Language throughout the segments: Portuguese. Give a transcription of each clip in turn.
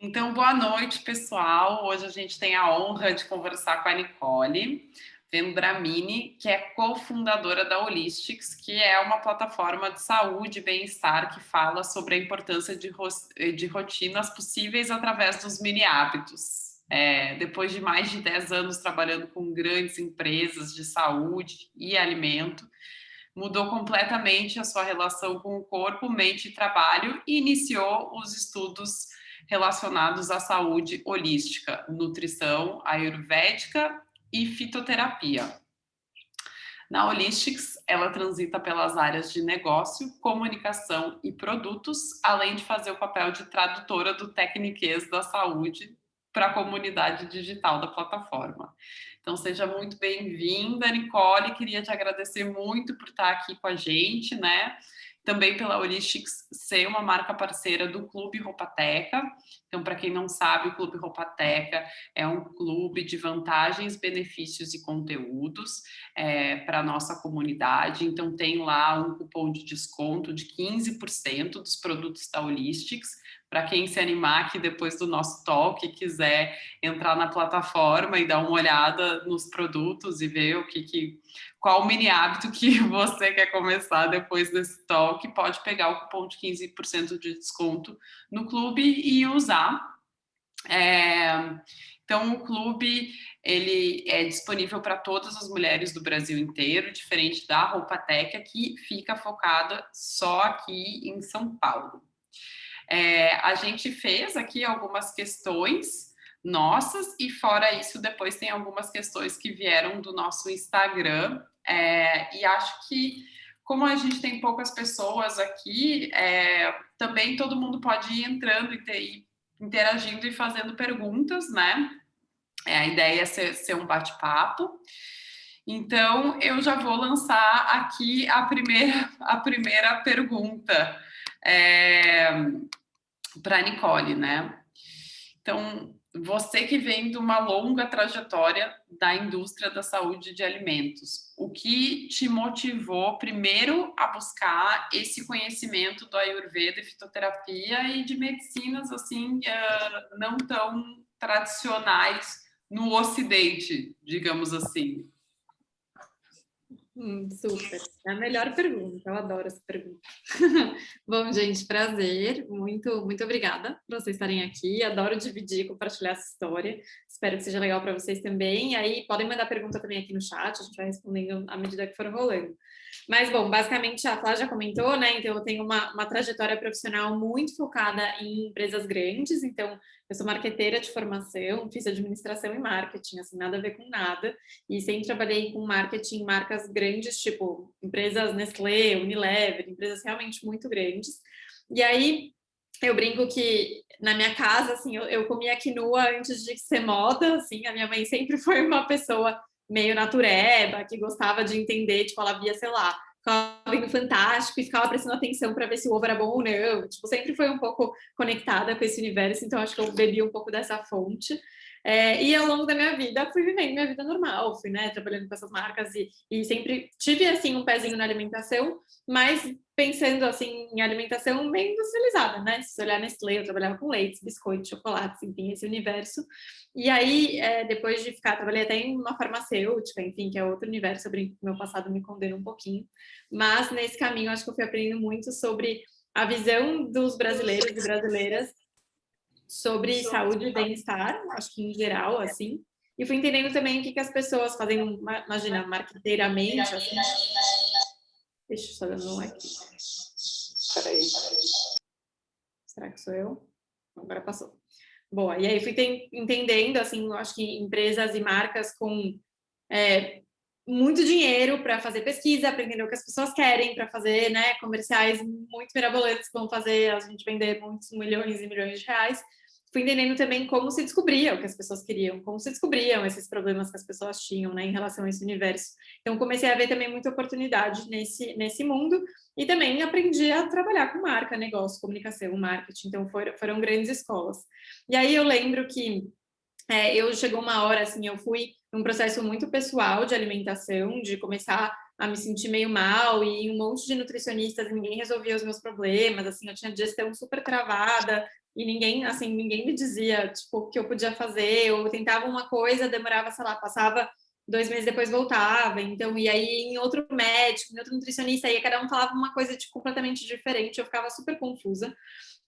Então, boa noite, pessoal. Hoje a gente tem a honra de conversar com a Nicole Vendramini, que é cofundadora da Holistics, que é uma plataforma de saúde e bem-estar que fala sobre a importância de rotinas possíveis através dos mini hábitos. Depois de mais de 10 anos trabalhando com grandes empresas de saúde e alimento, mudou completamente a sua relação com o corpo, mente e trabalho e iniciou os estudos relacionados à saúde holística, nutrição ayurvédica e fitoterapia. Na Holistics, ela transita pelas áreas de negócio, comunicação e produtos, além de fazer o papel de tradutora do tecniquez da saúde para a comunidade digital da plataforma. Então, seja muito bem-vinda, Nicole. Queria te agradecer muito por estar aqui com a gente, né? Também pela Holistics ser uma marca parceira do Clube Roupateca. Então, para quem não sabe, o Clube Roupateca é um clube de vantagens, benefícios e conteúdos para a nossa comunidade. Então, tem lá um cupom de desconto de 15% dos produtos da Holistics. Para quem se animar aqui depois do nosso talk e quiser entrar na plataforma e dar uma olhada nos produtos e ver qual o mini hábito que você quer começar depois desse talk, pode pegar o cupom de 15% de desconto no clube e usar. Então, o clube ele é disponível para todas as mulheres do Brasil inteiro, diferente da Roupateca, que fica focada só aqui em São Paulo. A gente fez aqui algumas questões nossas e fora isso depois tem algumas questões que vieram do nosso Instagram e acho que como a gente tem poucas pessoas aqui, também todo mundo pode ir entrando e interagindo e fazendo perguntas, né? A ideia é ser um bate-papo. Então, eu já vou lançar aqui a primeira pergunta para a Nicole, né? Então, você que vem de uma longa trajetória da indústria da saúde de alimentos, o que te motivou primeiro a buscar esse conhecimento do Ayurveda e fitoterapia e de medicinas assim não tão tradicionais no Ocidente, digamos assim? Super. É a melhor pergunta, eu adoro essa pergunta. Bom, gente, prazer. Muito obrigada por vocês estarem aqui. Adoro dividir, compartilhar essa história. Espero que seja legal para vocês também. E aí, podem mandar pergunta também aqui no chat, a gente vai respondendo à medida que for rolando. Mas, bom, basicamente a Flá já comentou, né? Então, eu tenho uma trajetória profissional muito focada em empresas grandes. Então, eu sou marqueteira de formação, fiz administração e marketing, assim, nada a ver com nada. E sempre trabalhei com marketing, marcas grandes, tipo empresas Nestlé, Unilever, empresas realmente muito grandes. E aí, eu brinco que na minha casa, assim, eu comia quinoa antes de ser moda, assim, a minha mãe sempre foi uma pessoa meio natureba, que gostava de entender, tipo, ela via, sei lá, ficava vendo Fantástico e ficava prestando atenção para ver se o ovo era bom ou não, tipo, sempre foi um pouco conectada com esse universo, então acho que eu bebi um pouco dessa fonte. E ao longo da minha vida, fui vivendo minha vida normal, fui, né, trabalhando com essas marcas e sempre tive, assim, um pezinho na alimentação, mas pensando, assim, em alimentação bem industrializada, né? Se você olhar Nestlé, eu trabalhava com leites, biscoitos, chocolates, enfim, esse universo. E aí, depois de ficar, trabalhei até em uma farmacêutica, enfim, que é outro universo, eu brinco que meu passado me condena um pouquinho. Mas nesse caminho, acho que eu fui aprendendo muito sobre a visão dos brasileiros e brasileiras sobre saúde e bem-estar, acho que em geral, assim. E fui entendendo também o que as pessoas fazem, imagina, marqueteiramente, assim. Deixa eu só dando um aqui. Peraí. Será que sou eu? Agora passou. Boa, e aí fui entendendo, assim, acho que empresas e marcas com muito dinheiro para fazer pesquisa, aprendendo o que as pessoas querem, para fazer, né, comerciais muito mirabolantes que vão fazer a gente vender muitos milhões e milhões de reais. Fui entendendo também como se descobria o que as pessoas queriam, como se descobriam esses problemas que as pessoas tinham, né, em relação a esse universo. Então, comecei a ver também muita oportunidade nesse mundo e também aprendi a trabalhar com marca, negócio, comunicação, marketing. Então, foram grandes escolas. E aí eu lembro que chegou uma hora, assim, eu fui num processo muito pessoal de alimentação, de começar a me sentir meio mal, e um monte de nutricionistas e ninguém resolvia os meus problemas, assim, eu tinha digestão super travada, e ninguém, assim, ninguém me dizia, tipo, o que eu podia fazer, ou eu tentava uma coisa, demorava, sei lá, passava 2 meses depois voltava, então, e aí em outro médico, em outro nutricionista, aí cada um falava uma coisa tipo, completamente diferente, eu ficava super confusa.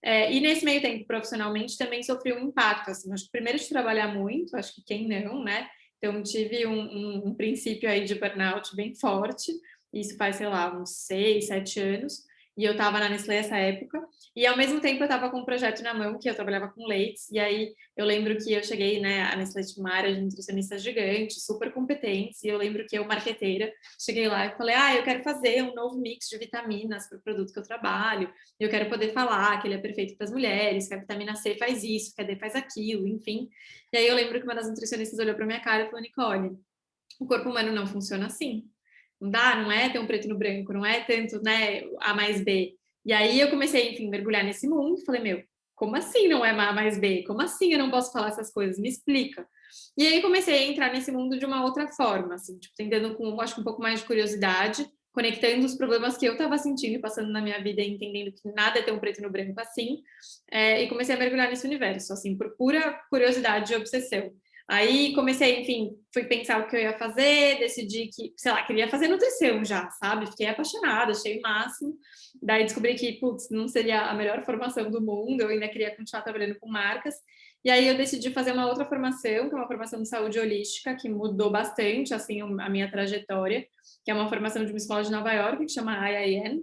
E nesse meio tempo, profissionalmente, também sofri um impacto, assim, acho que primeiro de trabalhar muito, acho que quem não, né? Então, tive um princípio aí de burnout bem forte, isso faz, sei lá, uns 6, 7 anos, e eu estava na Nestlé nessa época, e ao mesmo tempo eu estava com um projeto na mão, que eu trabalhava com leites, e aí eu lembro que eu cheguei, né, a Nestlé tinha uma área de nutricionistas gigante, super competentes, e eu lembro que eu, marqueteira, cheguei lá e falei, eu quero fazer um novo mix de vitaminas para o produto que eu trabalho, eu quero poder falar que ele é perfeito para as mulheres, que a vitamina C faz isso, que a D faz aquilo, enfim. E aí eu lembro que uma das nutricionistas olhou para minha cara e falou, Nicole, o corpo humano não funciona assim. Não dá, não é ter um preto no branco, não é tanto, né, A mais B. E aí eu comecei, enfim, mergulhar nesse mundo e falei, meu, como assim não é A mais B? Como assim eu não posso falar essas coisas? Me explica. E aí comecei a entrar nesse mundo de uma outra forma, assim, tipo, tentando com, acho que um pouco mais de curiosidade, conectando os problemas que eu estava sentindo e passando na minha vida, entendendo que nada é tão preto no branco assim, e comecei a mergulhar nesse universo, assim, por pura curiosidade e obsessão. Aí comecei, enfim, fui pensar o que eu ia fazer, decidi que, sei lá, queria fazer nutrição já, sabe? Fiquei apaixonada, achei o máximo. Daí descobri que, putz, não seria a melhor formação do mundo, eu ainda queria continuar trabalhando com marcas. E aí eu decidi fazer uma outra formação, que é uma formação de saúde holística, que mudou bastante, assim, a minha trajetória, que é uma formação de uma escola de Nova York, que chama IIN,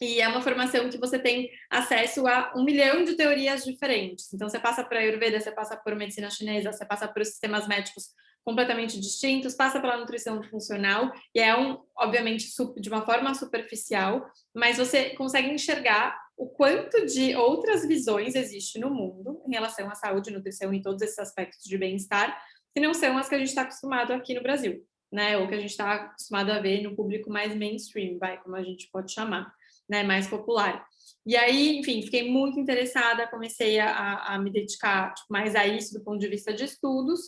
e é uma formação que você tem acesso a 1 milhão de teorias diferentes. Então, você passa por Ayurveda, você passa por medicina chinesa, você passa por sistemas médicos completamente distintos, passa pela nutrição funcional, e é obviamente, de uma forma superficial, mas você consegue enxergar o quanto de outras visões existe no mundo em relação à saúde, nutrição e todos esses aspectos de bem-estar, que não são as que a gente está acostumado aqui no Brasil, né? Ou que a gente está acostumado a ver no público mais mainstream, como a gente pode chamar, né, mais popular. E aí, enfim, fiquei muito interessada, comecei a me dedicar tipo, mais a isso do ponto de vista de estudos.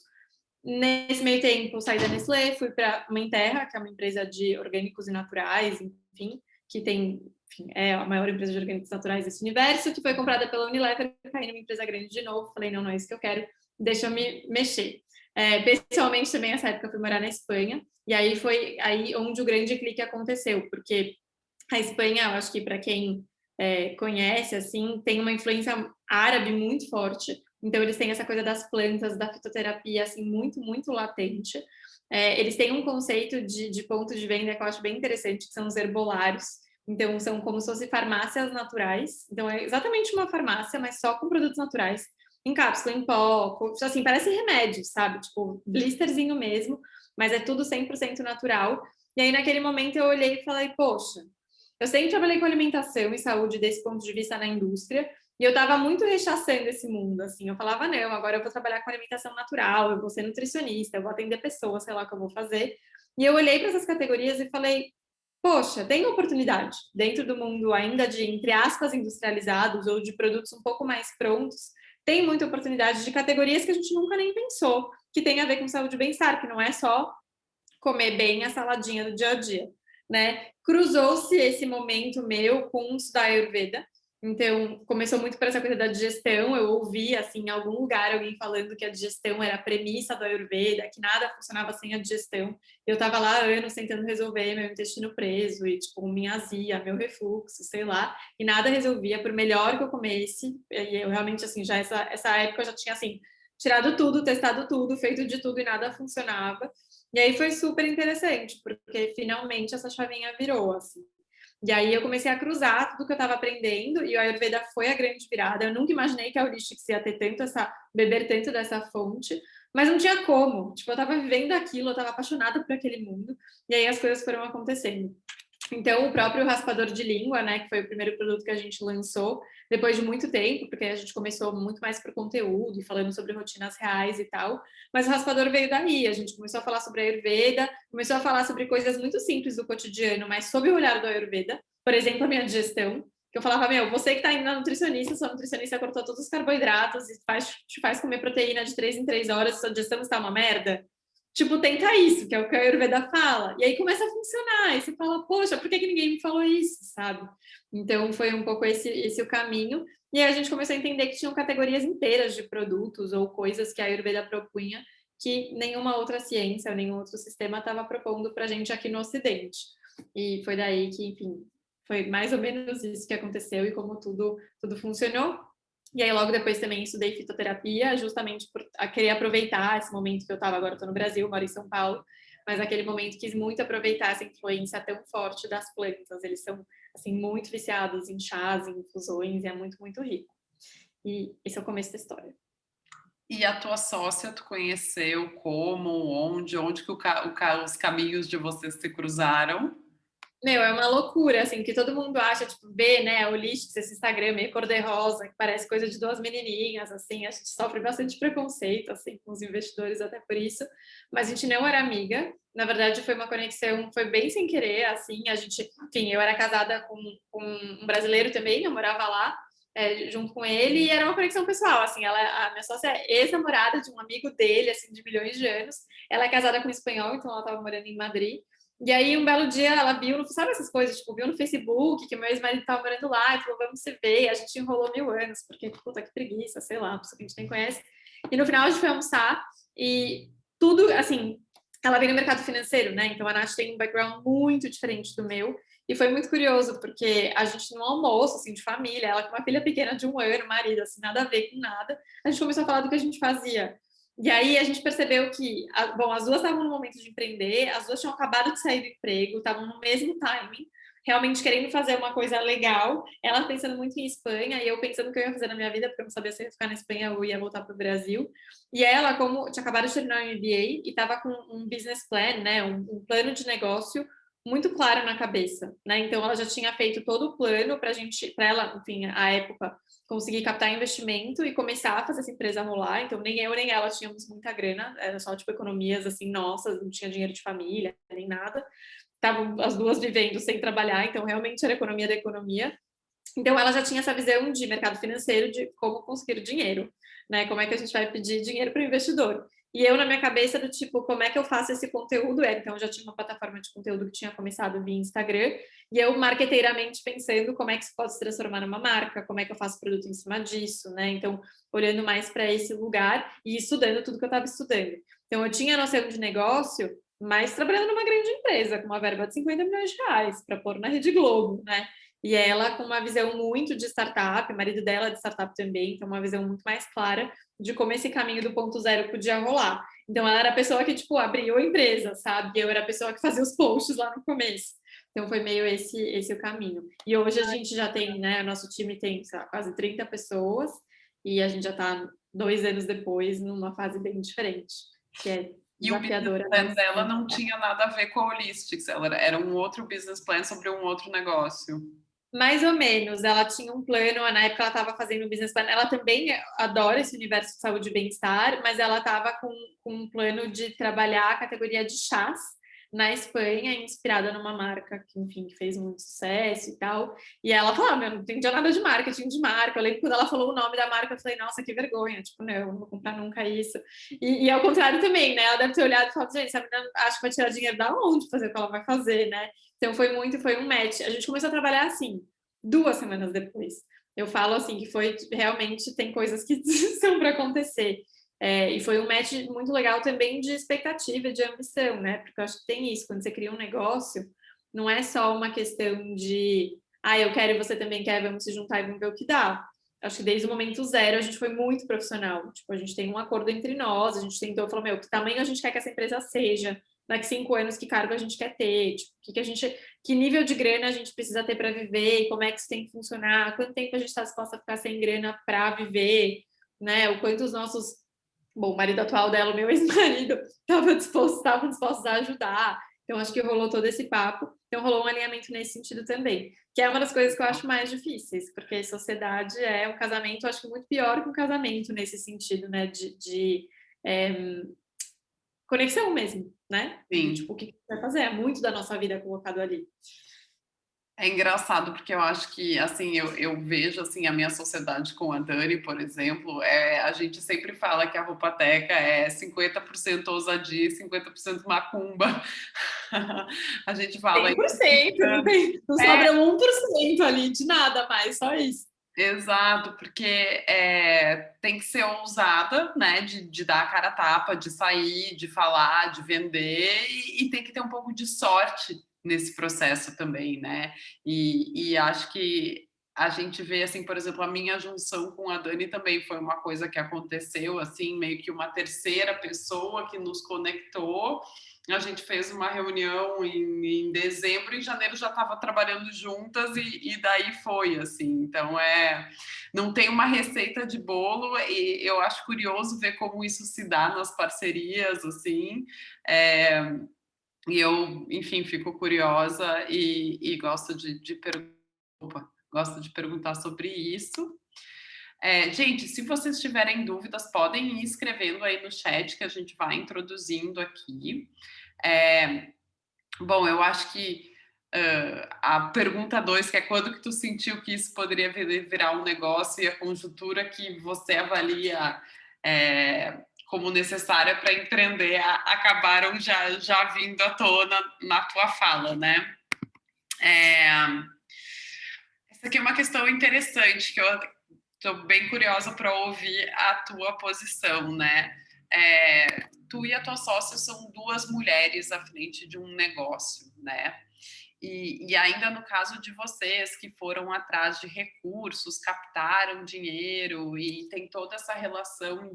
Nesse meio tempo, saí da Nestlé, fui para uma Terra, que é uma empresa de orgânicos e naturais, enfim, que tem, enfim, é a maior empresa de orgânicos naturais desse universo, que foi comprada pela Unilever, caí numa empresa grande de novo, falei, não, não é isso que eu quero, deixa eu me mexer. Pessoalmente, também, nessa época, eu fui morar na Espanha, e aí foi aí onde o grande clique aconteceu, porque a Espanha, eu acho que para quem conhece, assim, tem uma influência árabe muito forte. Então, eles têm essa coisa das plantas, da fitoterapia, assim, muito, muito latente. Eles têm um conceito de ponto de venda que eu acho bem interessante, que são os herbolários. Então, são como se fossem farmácias naturais. Então, é exatamente uma farmácia, mas só com produtos naturais. Em cápsula, em pó, assim, parece remédio, sabe? Tipo, blisterzinho mesmo, mas é tudo 100% natural. E aí, naquele momento, eu olhei e falei, poxa, eu sempre trabalhei com alimentação e saúde desse ponto de vista na indústria, e eu estava muito rechaçando esse mundo, assim, eu falava, não, agora eu vou trabalhar com alimentação natural, eu vou ser nutricionista, eu vou atender pessoas, sei lá o que eu vou fazer. E eu olhei para essas categorias e falei, poxa, tem oportunidade dentro do mundo ainda de, entre aspas, industrializados ou de produtos um pouco mais prontos, tem muita oportunidade de categorias que a gente nunca nem pensou, que tem a ver com saúde e bem-estar, que não é só comer bem a saladinha do dia a dia, né? Cruzou-se esse momento meu com o da Ayurveda, então começou muito por essa coisa da digestão, eu ouvi, assim, em algum lugar alguém falando que a digestão era a premissa do Ayurveda, que nada funcionava sem a digestão, eu estava lá há anos tentando resolver meu intestino preso e, tipo, minha azia, meu refluxo, sei lá, e nada resolvia, por melhor que eu comesse, e eu realmente, assim, já essa época eu já tinha, assim, tirado tudo, testado tudo, feito de tudo e nada funcionava. E aí foi super interessante, porque finalmente essa chavinha virou, assim. E aí eu comecei a cruzar tudo que eu estava aprendendo, e o Ayurveda foi a grande virada. Eu nunca imaginei que a Holistics ia ter tanto beber tanto dessa fonte, mas não tinha como. Tipo, eu estava vivendo aquilo, eu estava apaixonada por aquele mundo, e aí as coisas foram acontecendo. Então, o próprio raspador de língua, né, que foi o primeiro produto que a gente lançou, depois de muito tempo, porque a gente começou muito mais por conteúdo, falando sobre rotinas reais e tal, mas o raspador veio daí, a gente começou a falar sobre a Ayurveda, começou a falar sobre coisas muito simples do cotidiano, mas sob o olhar do Ayurveda, por exemplo, a minha digestão, que eu falava, meu, você que está indo na nutricionista, sua nutricionista cortou todos os carboidratos e te faz comer proteína de 3 em 3 horas, sua digestão está uma merda. tipo, tenta isso, que é o que a Ayurveda fala. E aí começa a funcionar, e você fala, poxa, por que que ninguém me falou isso, sabe? Então, foi um pouco esse o caminho. E aí a gente começou a entender que tinham categorias inteiras de produtos ou coisas que a Ayurveda propunha que nenhuma outra ciência ou nenhum outro sistema estava propondo para a gente aqui no Ocidente. E foi daí que, enfim, foi mais ou menos isso que aconteceu e como tudo funcionou. E aí, logo depois também estudei fitoterapia, justamente por querer aproveitar esse momento que eu estava, agora estou no Brasil, moro em São Paulo, mas naquele momento quis muito aproveitar essa influência tão forte das plantas. Eles são, assim, muito viciados em chás, em infusões, e é muito, muito rico. E esse é o começo da história. E a tua sócia, tu conheceu como, onde que os caminhos de vocês se cruzaram? Meu, é uma loucura, assim, que todo mundo acha, tipo, vê, né, o Lists, esse Instagram meio cor-de-rosa, que parece coisa de duas menininhas, assim, a gente sofre bastante preconceito, assim, com os investidores até por isso, mas a gente não era amiga, na verdade foi uma conexão, foi bem sem querer, assim, a gente, enfim, eu era casada com um brasileiro também, eu morava lá, junto com ele, e era uma conexão pessoal, assim, a minha sócia é ex-namorada de um amigo dele, assim, de milhões de anos, ela é casada com um espanhol, então ela estava morando em Madrid, e aí, um belo dia, ela viu, sabe essas coisas, tipo, viu no Facebook que meu ex-marido estava morando lá e falou, vamos se ver. E a gente enrolou 1000 anos, porque, puta, que preguiça, sei lá, pessoa que a gente nem conhece. E no final, a gente foi almoçar e tudo, assim, ela vem no mercado financeiro, né? Então, a Nath tem um background muito diferente do meu. E foi muito curioso, porque a gente, no almoço, assim, de família, ela com uma filha pequena de 1 ano, marido, assim, nada a ver com nada, a gente começou a falar do que a gente fazia. E aí a gente percebeu que, bom, as duas estavam no momento de empreender, as duas tinham acabado de sair do emprego, estavam no mesmo timing, realmente querendo fazer uma coisa legal. Ela pensando muito em Espanha e eu pensando o que eu ia fazer na minha vida, porque eu não sabia se eu ia ficar na Espanha ou ia voltar para o Brasil. E ela, como tinha acabado de terminar o MBA e estava com um business plan, né, um plano de negócio muito claro na cabeça, né? Então ela já tinha feito todo o plano para ela, enfim, a época conseguir captar investimento e começar a fazer essa empresa rolar. Então, nem eu nem ela tínhamos muita grana, era só tipo economias assim nossas, não tinha dinheiro de família, nem nada. Estavam as duas vivendo sem trabalhar, então realmente era economia da economia. Então, ela já tinha essa visão de mercado financeiro, de como conseguir dinheiro, né? Como é que a gente vai pedir dinheiro para o investidor. E eu, na minha cabeça, do tipo, como é que eu faço esse conteúdo? Então, eu já tinha uma plataforma de conteúdo que tinha começado via Instagram, e eu, marqueteiramente, pensando como é que isso pode se transformar numa marca, como é que eu faço produto em cima disso, né? Então, olhando mais para esse lugar e estudando tudo que eu estava estudando. Então, eu tinha noção de negócio, mas trabalhando numa grande empresa, com uma verba de 50 milhões de reais, para pôr na Rede Globo, né? E ela com uma visão muito de startup, o marido dela é de startup também, então uma visão muito mais clara de como esse caminho do ponto zero podia rolar. Então ela era a pessoa que, tipo, abriu a empresa, sabe? E eu era a pessoa que fazia os posts lá no começo. Então foi meio esse o caminho. E hoje a gente já tem, né, o nosso time tem, sei lá, quase 30 pessoas e a gente já está 2 anos depois numa fase bem diferente, que é E o business desafiadora, plan mas dela muito não legal. tinha nada a ver com a Holistics, era um outro business plan sobre um outro negócio. Mais ou menos, ela tinha um plano, na época ela estava fazendo um business plan, ela também adora esse universo de saúde e bem-estar, mas ela estava com um plano de trabalhar a categoria de chás na Espanha, inspirada numa marca que, enfim, que fez muito sucesso e tal. E ela falou, meu, não entendia nada de marketing de marca. Eu lembro quando ela falou o nome da marca, eu falei, nossa, que vergonha, tipo, não vou comprar nunca isso. E ao contrário também, né? Ela deve ter olhado e falado, gente, essa menina acha que vai tirar dinheiro da onde fazer o que ela vai fazer, né? Então foi um match. A gente começou a trabalhar assim, 2 semanas depois. Eu falo assim que foi realmente tem coisas que são para acontecer. E foi um match muito legal também de expectativa, de ambição, né? Porque eu acho que tem isso, quando você cria um negócio, não é só uma questão de eu quero e você também quer, vamos se juntar e vamos ver o que dá. Acho que desde o momento zero a gente foi muito profissional. Tipo, a gente tem um acordo entre nós, a gente tentou falar, meu, que tamanho a gente quer que essa empresa seja, daqui 5 anos que cargo a gente quer ter, tipo, que nível de grana a gente precisa ter para viver, e como é que isso tem que funcionar, quanto tempo a gente está disposta a ficar sem grana para viver, né? O quanto os nossos, bom, o marido atual dela, o meu ex-marido, estavam dispostos a ajudar. Então, acho que rolou todo esse papo. Então, rolou um alinhamento nesse sentido também, que é uma das coisas que eu acho mais difíceis, porque sociedade é um casamento, eu acho que muito pior que um casamento nesse sentido, né? Conexão mesmo, né? De, Sim. tipo, o que você vai fazer? É muito da nossa vida colocado ali. É engraçado porque eu acho que, assim, eu vejo, assim, a minha sociedade com a Dani, por exemplo, a gente sempre fala que a Roupateca é 50% ousadia e 50% macumba. A gente fala cem por isso. cento, não tem, não sobra 1% ali de nada mais, só isso. Exato, porque tem que ser ousada, né? De dar a cara a tapa, de sair, de falar, de vender, e tem que ter um pouco de sorte nesse processo também, né? E acho que a gente vê, assim, por exemplo, a minha junção com a Dani também foi uma coisa que aconteceu, assim, meio que uma terceira pessoa que nos conectou. A gente fez uma reunião em dezembro, em janeiro já estava trabalhando juntas e daí foi assim. Então não tem uma receita de bolo e eu acho curioso ver como isso se dá nas parcerias assim. É, e eu, enfim, fico curiosa e gosto gosto de perguntar sobre isso. Gente, se vocês tiverem dúvidas, podem ir escrevendo aí no chat que a gente vai introduzindo aqui. É, bom, eu acho que a pergunta 2, que é quando que tu sentiu que isso poderia virar um negócio e a conjuntura que você avalia como necessária para empreender acabaram já vindo à tona na tua fala, né? Essa aqui é uma questão interessante que eu estou bem curiosa para ouvir a tua posição, né? Tu e a tua sócia são duas mulheres à frente de um negócio, né? E ainda no caso de vocês que foram atrás de recursos, captaram dinheiro e tem toda essa relação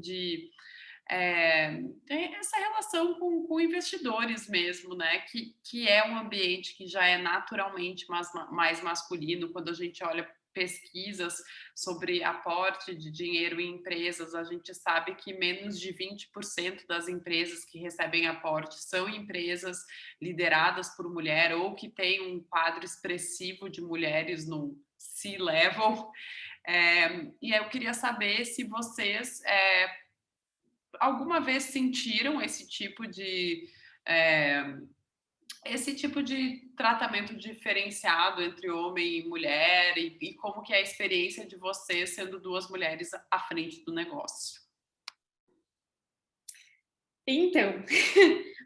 tem essa relação com investidores mesmo, né? Que é um ambiente que já é naturalmente mais masculino. Quando a gente olha pesquisas sobre aporte de dinheiro em empresas, a gente sabe que menos de 20% das empresas que recebem aporte são empresas lideradas por mulher ou que têm um quadro expressivo de mulheres no C-level. E eu queria saber se vocês alguma vez sentiram é, esse tipo de tratamento diferenciado entre homem e mulher e como que é a experiência de vocês sendo duas mulheres à frente do negócio? Então,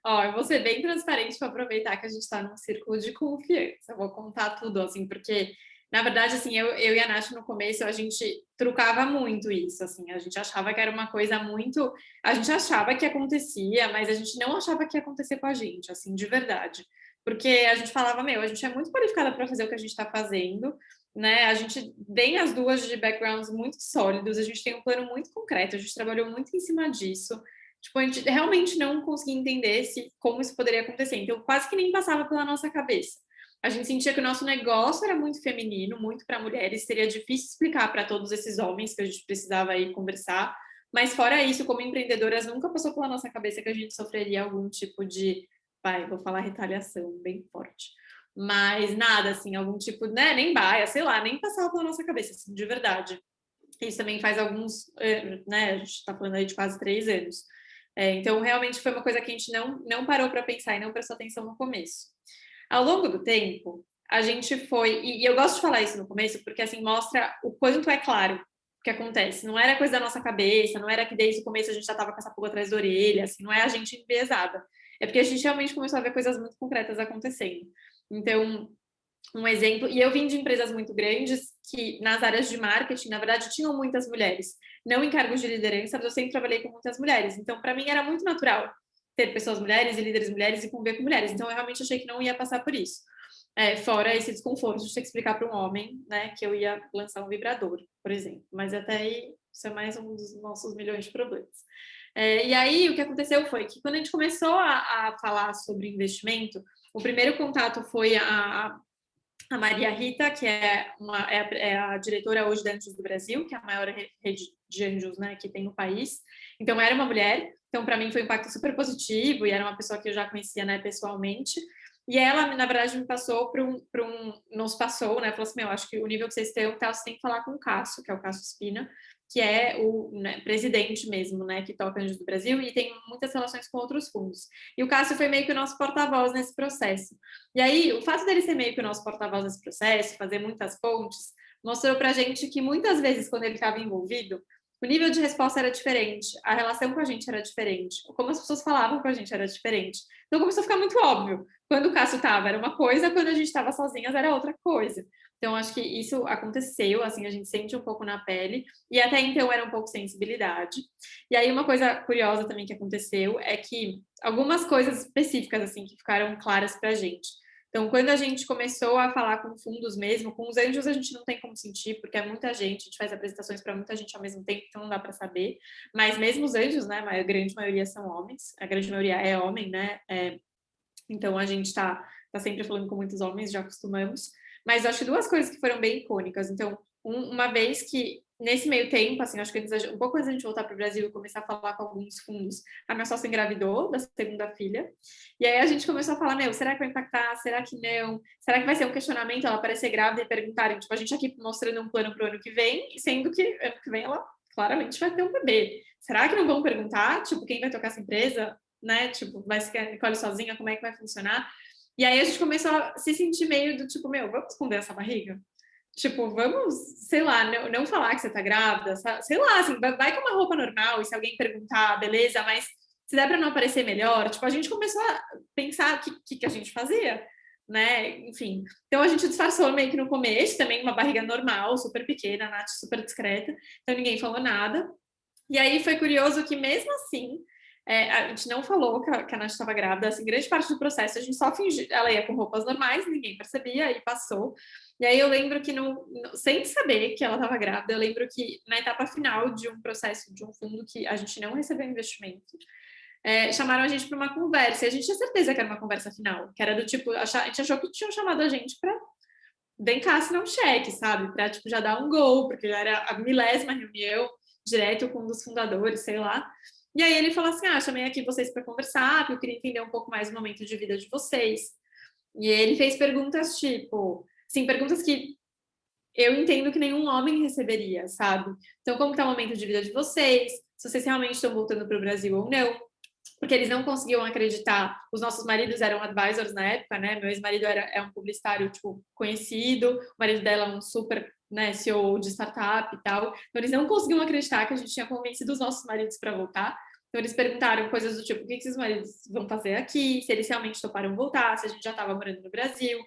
ó, eu vou ser bem transparente para aproveitar que a gente está num círculo de confiança. Eu vou contar tudo, assim, porque, na verdade, assim, eu e a Nath, no começo, a gente trucava muito isso, assim, a gente achava que era uma coisa muito... A gente achava que acontecia, mas a gente não achava que ia acontecer com a gente, assim, de verdade. Porque a gente falava, meu, a gente é muito qualificada para fazer o que a gente está fazendo, né? A gente vem as duas de backgrounds muito sólidos, a gente tem um plano muito concreto, a gente trabalhou muito em cima disso. Tipo, a gente realmente não conseguia entender como isso poderia acontecer. Então, quase que nem passava pela nossa cabeça. A gente sentia que o nosso negócio era muito feminino, muito para mulheres, seria difícil explicar para todos esses homens que a gente precisava aí conversar. Mas fora isso, como empreendedoras, nunca passou pela nossa cabeça que a gente sofreria algum tipo de, vou falar retaliação, bem forte. Mas nada, assim, algum tipo, né, nem baia, sei lá, nem passava pela nossa cabeça, assim, de verdade. Isso também faz alguns, né, a gente está falando aí de quase 3 anos. Então, realmente foi uma coisa que a gente não parou para pensar e não prestou atenção no começo. Ao longo do tempo, a gente foi... E eu gosto de falar isso no começo, porque assim mostra o quanto é claro o que acontece. Não era coisa da nossa cabeça, não era que desde o começo a gente já estava com essa pulga atrás da orelha, assim, não é a gente enviesada. É porque a gente realmente começou a ver coisas muito concretas acontecendo. Então, um exemplo, e eu vim de empresas muito grandes que nas áreas de marketing, na verdade, tinham muitas mulheres, não em cargos de liderança, mas eu sempre trabalhei com muitas mulheres, então para mim era muito natural ter pessoas mulheres e líderes mulheres e conviver com mulheres, então eu realmente achei que não ia passar por isso. Fora esse desconforto de ter que explicar para um homem, né, que eu ia lançar um vibrador, por exemplo, mas até aí isso é mais um dos nossos milhões de problemas. E aí o que aconteceu foi que quando a gente começou a falar sobre investimento, o primeiro contato foi a Maria Rita, que é a diretora hoje da Anjos do Brasil, que é a maior rede de anjos, né, que tem no país. Então, era uma mulher. Então, para mim, foi um impacto super positivo e era uma pessoa que eu já conhecia, né, pessoalmente. E ela, na verdade, me passou nos passou, né, falou assim, meu, acho que o nível que vocês têm, tá, você tem que falar com o Cássio, que é o Cássio Spina, que é o, né, presidente mesmo, né, que toca Anjos do Brasil e tem muitas relações com outros fundos. E o Cássio foi meio que o nosso porta-voz nesse processo. E aí, o fato dele ser meio que o nosso porta-voz nesse processo, fazer muitas pontes, mostrou pra gente que muitas vezes, quando ele estava envolvido, o nível de resposta era diferente, a relação com a gente era diferente, como as pessoas falavam com a gente era diferente. Então começou a ficar muito óbvio. Quando o Cássio estava era uma coisa, quando a gente estava sozinhas era outra coisa. Então acho que isso aconteceu, assim, a gente sente um pouco na pele, e até então era um pouco sensibilidade. E aí uma coisa curiosa também que aconteceu é que algumas coisas específicas, assim, que ficaram claras pra gente. Então, quando a gente começou a falar com fundos mesmo, com os anjos a gente não tem como sentir, porque é muita gente, a gente faz apresentações para muita gente ao mesmo tempo, então não dá para saber. Mas mesmo os anjos, né, a grande maioria são homens, a grande maioria é homem, né? Então a gente tá sempre falando com muitos homens, já acostumamos. Mas acho que duas coisas que foram bem icônicas. Então, uma vez que, nesse meio tempo, assim, acho que um pouco antes da gente voltar para o Brasil e começar a falar com alguns fundos, a minha sócia engravidou da segunda filha. E aí a gente começou a falar, meu, será que vai impactar? Será que não? Será que vai ser um questionamento ela aparecer grávida e perguntarem, tipo, a gente aqui mostrando um plano para o ano que vem, sendo que ano que vem ela claramente vai ter um bebê. Será que não vão perguntar, tipo, quem vai tocar essa empresa? Né? Tipo, vai ser a Nicole sozinha, como é que vai funcionar? E aí a gente começou a se sentir meio do tipo, meu, vamos esconder essa barriga? Tipo, vamos, sei lá, não falar que você tá grávida, sei lá, assim, vai com uma roupa normal e se alguém perguntar, beleza, mas se der pra não aparecer melhor, tipo, a gente começou a pensar o que a gente fazia, né? Enfim. Então a gente disfarçou meio que no começo, também uma barriga normal, super pequena, a Nath super discreta, então ninguém falou nada. E aí foi curioso que mesmo assim, a gente não falou que a Nath estava grávida, assim, grande parte do processo a gente só fingiu, ela ia com roupas normais, ninguém percebia e passou. E aí eu lembro que, sem saber que ela estava grávida, eu lembro que na etapa final de um processo de um fundo que a gente não recebeu investimento, chamaram a gente para uma conversa, e a gente tinha certeza que era uma conversa final, que era do tipo, a gente achou que tinham chamado a gente para vem cá assinar um cheque, sabe? Para tipo, já dar um gol, porque já era a milésima reunião, direto com um dos fundadores, sei lá. E aí ele falou assim: chamei aqui vocês para conversar, porque eu queria entender um pouco mais o momento de vida de vocês. E ele fez perguntas tipo, sim, perguntas que eu entendo que nenhum homem receberia, sabe? Então, como está o momento de vida de vocês? Se vocês realmente estão voltando para o Brasil ou não? Porque eles não conseguiam acreditar. Os nossos maridos eram advisors na época, né? Meu ex-marido é um publicitário, tipo, conhecido, o marido dela é um super, né, CEO de startup e tal. Então, eles não conseguiam acreditar que a gente tinha convencido os nossos maridos para voltar. Então, eles perguntaram coisas do tipo, o que esses maridos vão fazer aqui? Se eles realmente toparam voltar, se a gente já estava morando no Brasil.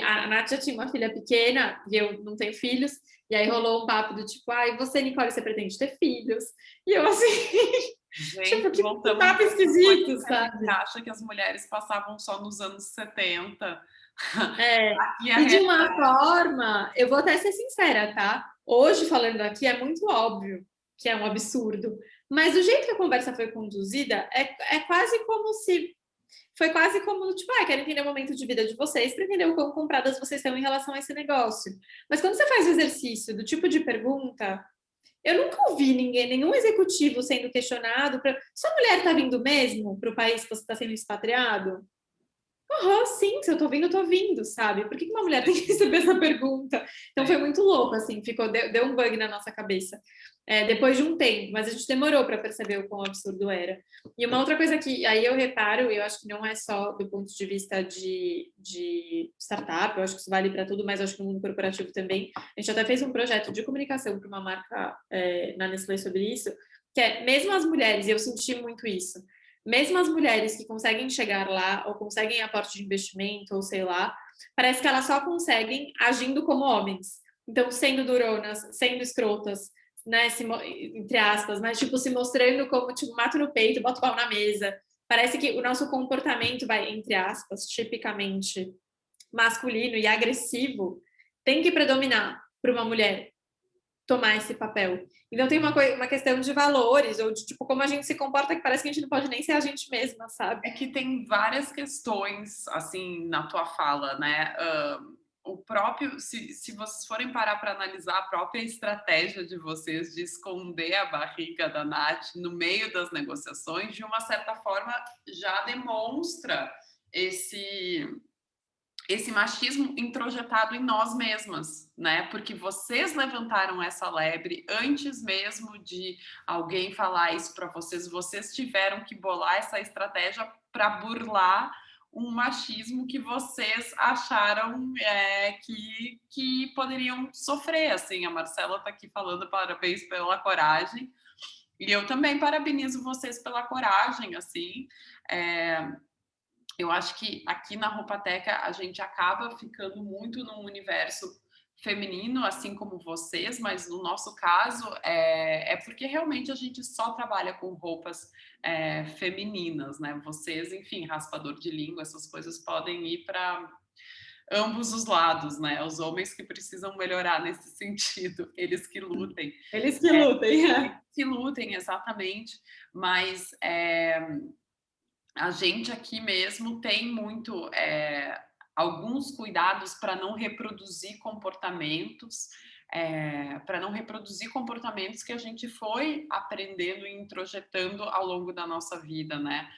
A Nath já tinha uma filha pequena, e eu não tenho filhos, e aí rolou um papo do tipo, e você, Nicole, você pretende ter filhos? E eu, assim, Gente, tipo, que voltamos papo esquisito, a gente sabe? acha que as mulheres passavam só nos anos 70. Aqui a E de uma realidade. forma, eu vou até ser sincera, tá? Hoje, falando aqui, é muito óbvio que é um absurdo. Mas o jeito que a conversa foi conduzida é quase como se. Foi quase como, tipo, quero entender o momento de vida de vocês para entender o quão compradas vocês estão em relação a esse negócio. Mas quando você faz o exercício do tipo de pergunta, eu nunca ouvi nenhum executivo sendo questionado para. Sua mulher está vindo mesmo para o país que você está sendo expatriado? Sim, se eu tô vindo, eu tô vindo, sabe? Por que uma mulher tem que receber essa pergunta? Então foi muito louco, assim, deu um bug na nossa cabeça. Depois de um tempo, mas a gente demorou para perceber o quão absurdo era. E uma outra coisa que aí eu reparo, eu acho que não é só do ponto de vista de startup, eu acho que isso vale para tudo, mas eu acho que no mundo corporativo também. A gente até fez um projeto de comunicação para uma marca na Nestlé sobre isso, que é mesmo as mulheres, e eu senti muito isso mesmo as mulheres que conseguem chegar lá, ou conseguem aporte de investimento, ou sei lá, parece que elas só conseguem agindo como homens. Então, sendo duronas, sendo escrotas, né, entre aspas, mas, tipo, se mostrando como, tipo, mato no peito, boto o pau na mesa. Parece que o nosso comportamento vai, entre aspas, tipicamente masculino e agressivo, tem que predominar para uma mulher tomar esse papel. Então tem uma questão de valores, ou de tipo, como a gente se comporta, que parece que a gente não pode nem ser a gente mesma, sabe? É que tem várias questões, assim, na tua fala, né? O próprio, se vocês forem parar para analisar a própria estratégia de vocês de esconder a barriga da Nath no meio das negociações, de uma certa forma já demonstra esse machismo introjetado em nós mesmas, né? Porque vocês levantaram essa lebre antes mesmo de alguém falar isso para vocês. Vocês tiveram que bolar essa estratégia para burlar um machismo que vocês acharam que poderiam sofrer. Assim, a Marcela está aqui falando parabéns pela coragem. E eu também parabenizo vocês pela coragem, assim. Eu acho que aqui na Roupateca a gente acaba ficando muito num universo feminino, assim como vocês, mas no nosso caso é porque realmente a gente só trabalha com roupas femininas, né? Vocês, enfim, raspador de língua, essas coisas podem ir para ambos os lados, né? Os homens que precisam melhorar nesse sentido, eles que lutem. Eles que lutem. Eles que lutem, exatamente. Mas a gente aqui mesmo tem muito alguns cuidados para não reproduzir comportamentos, que a gente foi aprendendo e introjetando ao longo da nossa vida, né?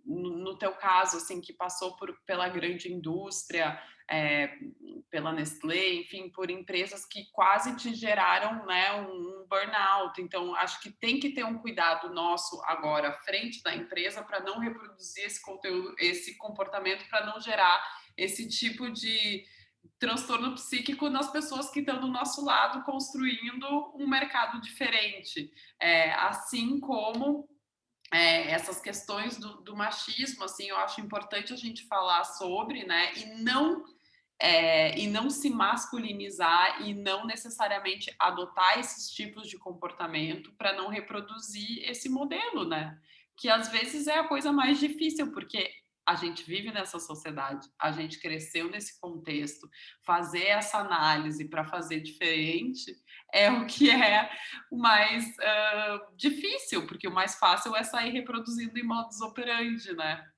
No teu caso, assim, que passou pela grande indústria, pela Nestlé, enfim, por empresas que quase te geraram, né, um burnout. Então, acho que tem que ter um cuidado nosso agora, à frente da empresa, para não reproduzir esse conteúdo, esse comportamento, para não gerar esse tipo de transtorno psíquico nas pessoas que estão do nosso lado construindo um mercado diferente. Assim como essas questões do machismo, assim, eu acho importante a gente falar sobre, né, e não se masculinizar e não necessariamente adotar esses tipos de comportamento para não reproduzir esse modelo, né? Que às vezes é a coisa mais difícil, porque a gente vive nessa sociedade, a gente cresceu nesse contexto, fazer essa análise para fazer diferente é o que é o mais difícil, porque o mais fácil é sair reproduzindo em modus operandi, né?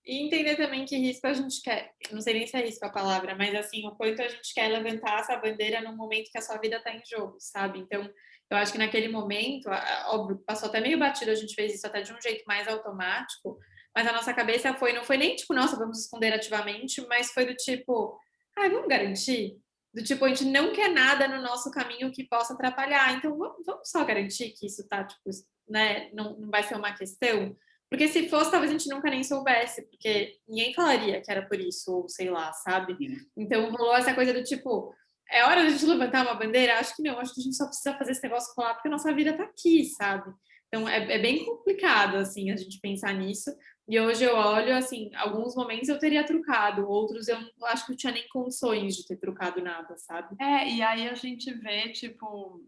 E entender também que risco a gente quer, não sei nem se é risco a palavra, mas assim, o quanto a gente quer levantar essa bandeira no momento que a sua vida está em jogo, sabe? Então, eu acho que naquele momento, óbvio, passou até meio batido, a gente fez isso até de um jeito mais automático, mas a nossa cabeça não foi nem tipo, nossa, vamos esconder ativamente, mas foi do tipo, ai, vamos garantir? Do tipo, a gente não quer nada no nosso caminho que possa atrapalhar, então vamos só garantir que isso tá, tipo, né, não vai ser uma questão. Porque se fosse, talvez a gente nunca nem soubesse, porque ninguém falaria que era por isso, ou sei lá, sabe? Sim. Então rolou essa coisa do tipo, é hora de a gente levantar uma bandeira? Acho que não, acho que a gente só precisa fazer esse negócio rolar porque a nossa vida tá aqui, sabe? Então é bem complicado, assim, a gente pensar nisso. E hoje eu olho, assim, alguns momentos eu teria trucado, outros eu não acho que eu tinha nem condições de ter trucado nada, sabe? E aí a gente vê, tipo,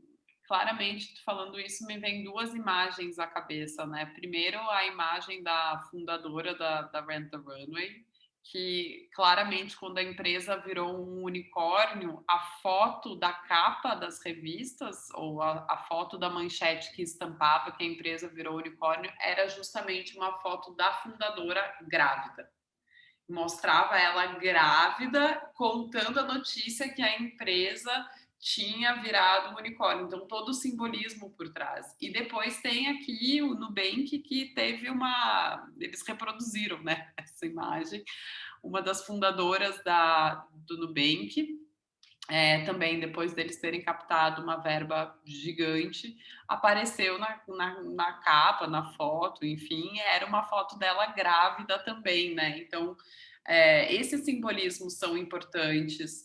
claramente, falando isso, me vem duas imagens à cabeça, né? Primeiro, a imagem da fundadora da Rent the Runway, que claramente, quando a empresa virou um unicórnio, a foto da capa das revistas, ou a foto da manchete que estampava que a empresa virou unicórnio, era justamente uma foto da fundadora grávida. Mostrava ela grávida, contando a notícia que a empresa tinha virado um unicórnio. Então, todo o simbolismo por trás. E depois tem aqui o Nubank, que teve eles reproduziram, né, essa imagem. Uma das fundadoras do Nubank, também depois deles terem captado uma verba gigante, apareceu na capa, na foto, enfim, era uma foto dela grávida também, né? Então, esses simbolismos são importantes,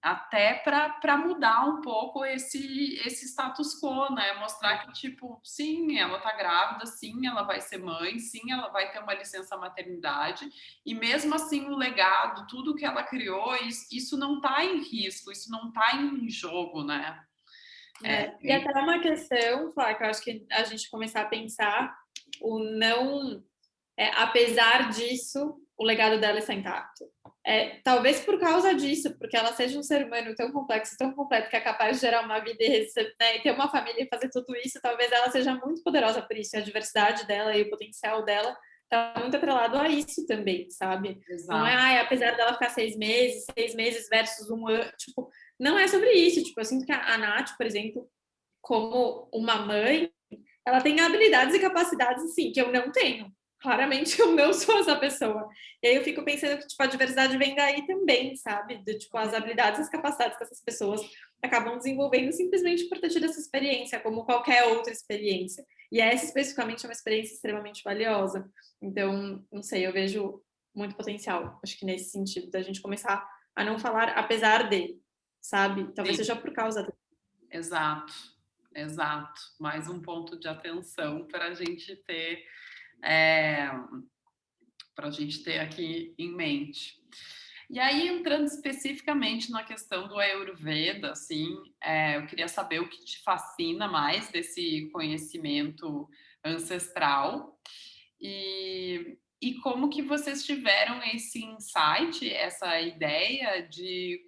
até para mudar um pouco esse status quo, né? Mostrar que, tipo, sim, ela tá grávida, sim, ela vai ser mãe, sim, ela vai ter uma licença maternidade, e mesmo assim o legado, tudo que ela criou, isso não está em risco, isso não está em jogo, né? E até uma questão, Flá, que eu acho que a gente começar a pensar o não, apesar disso, o legado dela está intacto. Talvez por causa disso, porque ela seja um ser humano tão complexo, tão completo, que é capaz de gerar uma vida e ter uma família e fazer tudo isso, talvez ela seja muito poderosa por isso, e a diversidade dela e o potencial dela está muito atrelado a isso também, sabe? Exato. Não apesar dela ficar 6 meses versus um ano, tipo, não é sobre isso. Tipo, eu sinto que a Nath, por exemplo, como uma mãe, ela tem habilidades e capacidades, assim, que eu não tenho. claramente eu não sou essa pessoa. E aí eu fico pensando que, tipo, a diversidade vem daí também, sabe? De, tipo, as habilidades e as capacidades que essas pessoas acabam desenvolvendo simplesmente por ter tido essa experiência, como qualquer outra experiência. E essa, especificamente, é uma experiência extremamente valiosa. Então, não sei, eu vejo muito potencial, acho que nesse sentido, da gente começar a não falar apesar de, sabe? Talvez Sim, seja por causa de. exato, exato. Mais um ponto de atenção para a gente ter, é, para a gente ter aqui em mente. E aí, entrando especificamente na questão do Ayurveda, assim, eu queria saber o que te fascina mais desse conhecimento ancestral e como que vocês tiveram esse insight, essa ideia de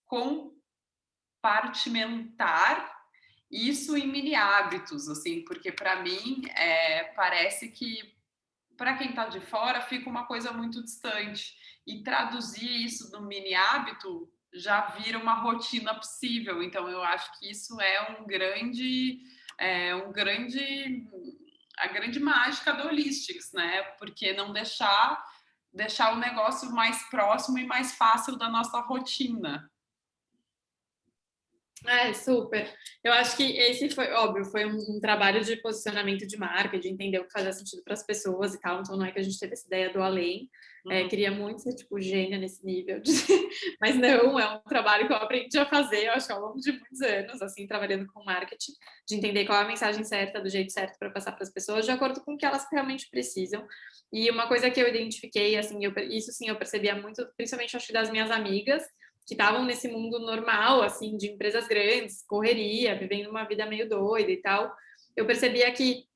compartimentar isso em mini hábitos, assim, porque para mim parece que para quem está de fora fica uma coisa muito distante e traduzir isso no mini hábito já vira uma rotina possível. Então eu acho que isso é a grande mágica do Holistics, né? Porque não deixar o negócio mais próximo e mais fácil da nossa rotina. É, super. Eu acho que esse foi, óbvio, foi um trabalho de posicionamento de marca, de entender o que fazia sentido para as pessoas e tal. Então, não é que a gente teve essa ideia do além. Queria muito ser, tipo, gênia nesse nível. Mas não, é um trabalho que eu aprendi a fazer, eu acho que ao longo de muitos anos, assim, trabalhando com marketing, de entender qual é a mensagem certa, do jeito certo para passar para as pessoas, de acordo com o que elas realmente precisam. E uma coisa que eu identifiquei, assim, isso sim, eu percebia muito, principalmente, acho que das minhas amigas, que estavam nesse mundo normal, assim, de empresas grandes, correria, vivendo uma vida meio doida e tal, eu percebia que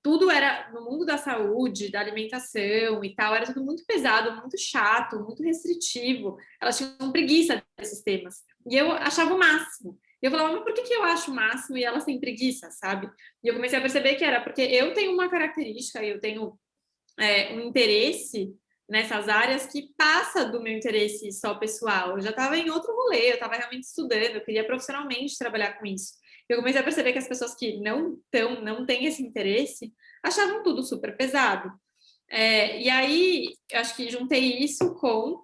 tudo era, no mundo da saúde, da alimentação e tal, era tudo muito pesado, muito chato, muito restritivo. Elas tinham preguiça desses temas. E eu achava o máximo. E eu falava, mas por que eu acho o máximo e elas têm preguiça, sabe? E eu comecei a perceber que era porque eu tenho uma característica, eu tenho um interesse nessas áreas que passa do meu interesse só pessoal. Eu já estava em outro rolê, eu estava realmente estudando, eu queria profissionalmente trabalhar com isso. Eu comecei a perceber que as pessoas que não têm esse interesse achavam tudo super pesado. E aí, eu acho que juntei isso com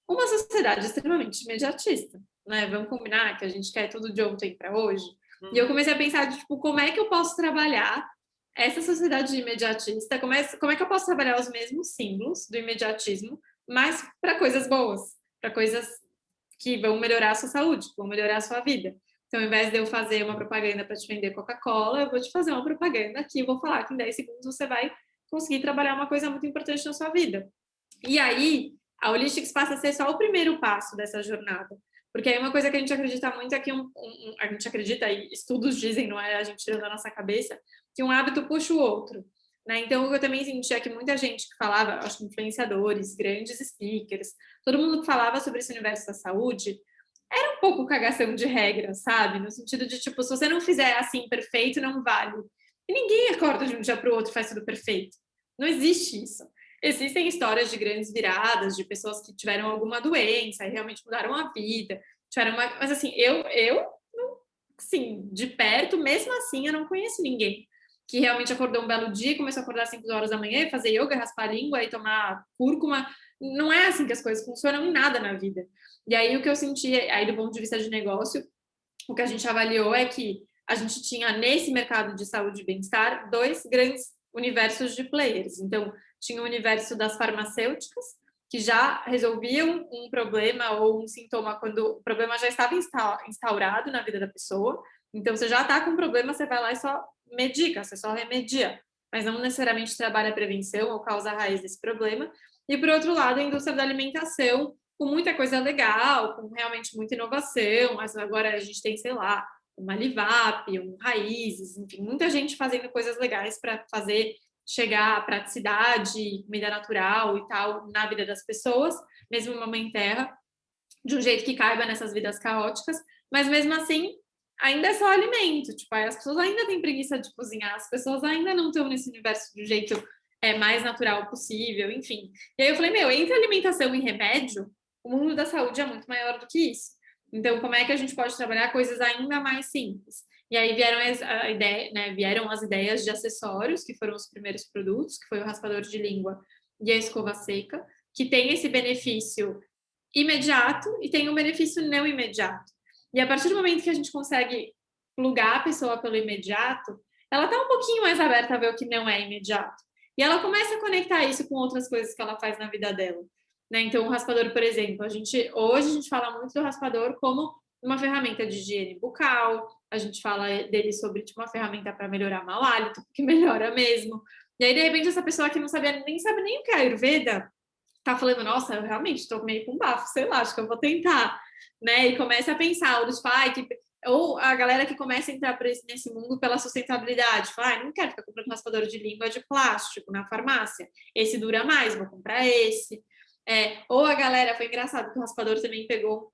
uma sociedade extremamente imediatista, né? Vamos combinar que a gente quer tudo de ontem para hoje. E eu comecei a pensar, tipo, como é que eu posso trabalhar essa sociedade imediatista, como é que eu posso trabalhar os mesmos símbolos do imediatismo, mas para coisas boas, para coisas que vão melhorar a sua saúde, que vão melhorar a sua vida. Então, ao invés de eu fazer uma propaganda para te vender Coca-Cola, eu vou te fazer uma propaganda aqui, vou falar que em 10 segundos você vai conseguir trabalhar uma coisa muito importante na sua vida. E aí, a Holistics passa a ser só o primeiro passo dessa jornada. Porque aí uma coisa que a gente acredita muito é que a gente acredita, e estudos dizem, não é a gente tirando da nossa cabeça, que um hábito puxa o outro. Né? Então, eu também sentia que muita gente que falava, acho que influenciadores, grandes speakers, todo mundo que falava sobre esse universo da saúde, era um pouco cagação de regra, sabe? No sentido de, tipo, se você não fizer assim perfeito, não vale. E ninguém acorda de um dia para o outro e faz tudo perfeito. Não existe isso. Existem histórias de grandes viradas, de pessoas que tiveram alguma doença e realmente mudaram a vida. Mas assim, assim, de perto, mesmo assim, eu não conheço ninguém que realmente acordou um belo dia, começou a acordar às 5 horas da manhã e fazer yoga, raspar a língua e tomar cúrcuma. Não é assim que as coisas funcionam em nada na vida. E aí o que eu senti, aí do ponto de vista de negócio, o que a gente avaliou é que a gente tinha nesse mercado de saúde e bem-estar 2 grandes universos de players. Então, tinha o universo das farmacêuticas, que já resolviam um problema ou um sintoma quando o problema já estava instaurado na vida da pessoa. Então, você já está com um problema, você vai lá e só medica, você só remedia, mas não necessariamente trabalha a prevenção ou causa a raiz desse problema. E, por outro lado, a indústria da alimentação, com muita coisa legal, com realmente muita inovação, mas agora a gente tem, sei lá, uma Livap, um Raízes, enfim, muita gente fazendo coisas legais para fazer chegar a praticidade, comida natural e tal na vida das pessoas, mesmo uma mãe terra, de um jeito que caiba nessas vidas caóticas, mas mesmo assim ainda é só alimento, tipo, as pessoas ainda têm preguiça de cozinhar, as pessoas ainda não estão nesse universo do jeito mais natural possível, enfim. E aí eu falei, entre alimentação e remédio, o mundo da saúde é muito maior do que isso. Então, como é que a gente pode trabalhar coisas ainda mais simples? E aí vieram as ideias de acessórios, que foram os primeiros produtos, que foi o raspador de língua e a escova seca, que tem esse benefício imediato e tem um benefício não imediato. E a partir do momento que a gente consegue plugar a pessoa pelo imediato, ela está um pouquinho mais aberta a ver o que não é imediato. E ela começa a conectar isso com outras coisas que ela faz na vida dela. Né? Então, o raspador, por exemplo, hoje a gente fala muito do raspador como uma ferramenta de higiene bucal, a gente fala dele sobre tipo, uma ferramenta para melhorar mau hálito, que melhora mesmo. E aí, de repente, essa pessoa que não sabia, nem sabe nem o que é Ayurveda, tá falando, nossa, eu realmente estou meio com bafo, sei lá, acho que eu vou tentar, né? E começa a pensar, ou a galera que começa a entrar nesse mundo pela sustentabilidade, fala, não quero ficar comprando raspador de língua de plástico na farmácia, esse dura mais, vou comprar esse. Ou a galera, foi engraçado que o raspador também pegou,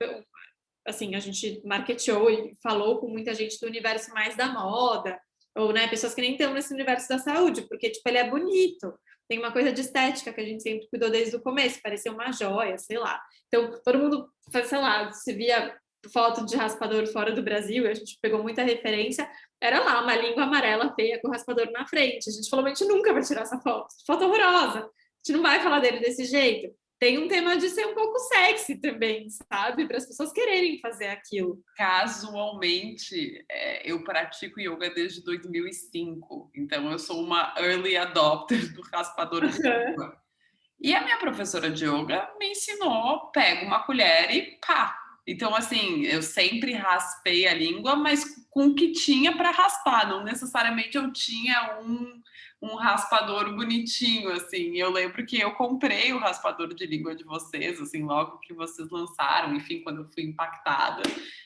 assim, a gente marketeou e falou com muita gente do universo mais da moda, ou, né, pessoas que nem estão nesse universo da saúde, porque, tipo, ele é bonito, tem uma coisa de estética que a gente sempre cuidou desde o começo, parecia uma joia, sei lá. Então, todo mundo, sei lá, se via foto de raspador fora do Brasil, a gente pegou muita referência, era lá uma língua amarela feia com o raspador na frente. A gente falou, a gente nunca vai tirar essa foto horrorosa, a gente não vai falar dele desse jeito. Tem um tema de ser um pouco sexy também, sabe? Para as pessoas quererem fazer aquilo. Casualmente, eu pratico yoga desde 2005, então eu sou uma early adopter do raspador de língua. E a minha professora de yoga me ensinou, pega uma colher e pá. Então, assim, eu sempre raspei a língua, mas com o que tinha para raspar, não necessariamente eu tinha um raspador bonitinho, assim. Eu lembro que eu comprei o raspador de língua de vocês, assim, logo que vocês lançaram, enfim, quando eu fui impactada.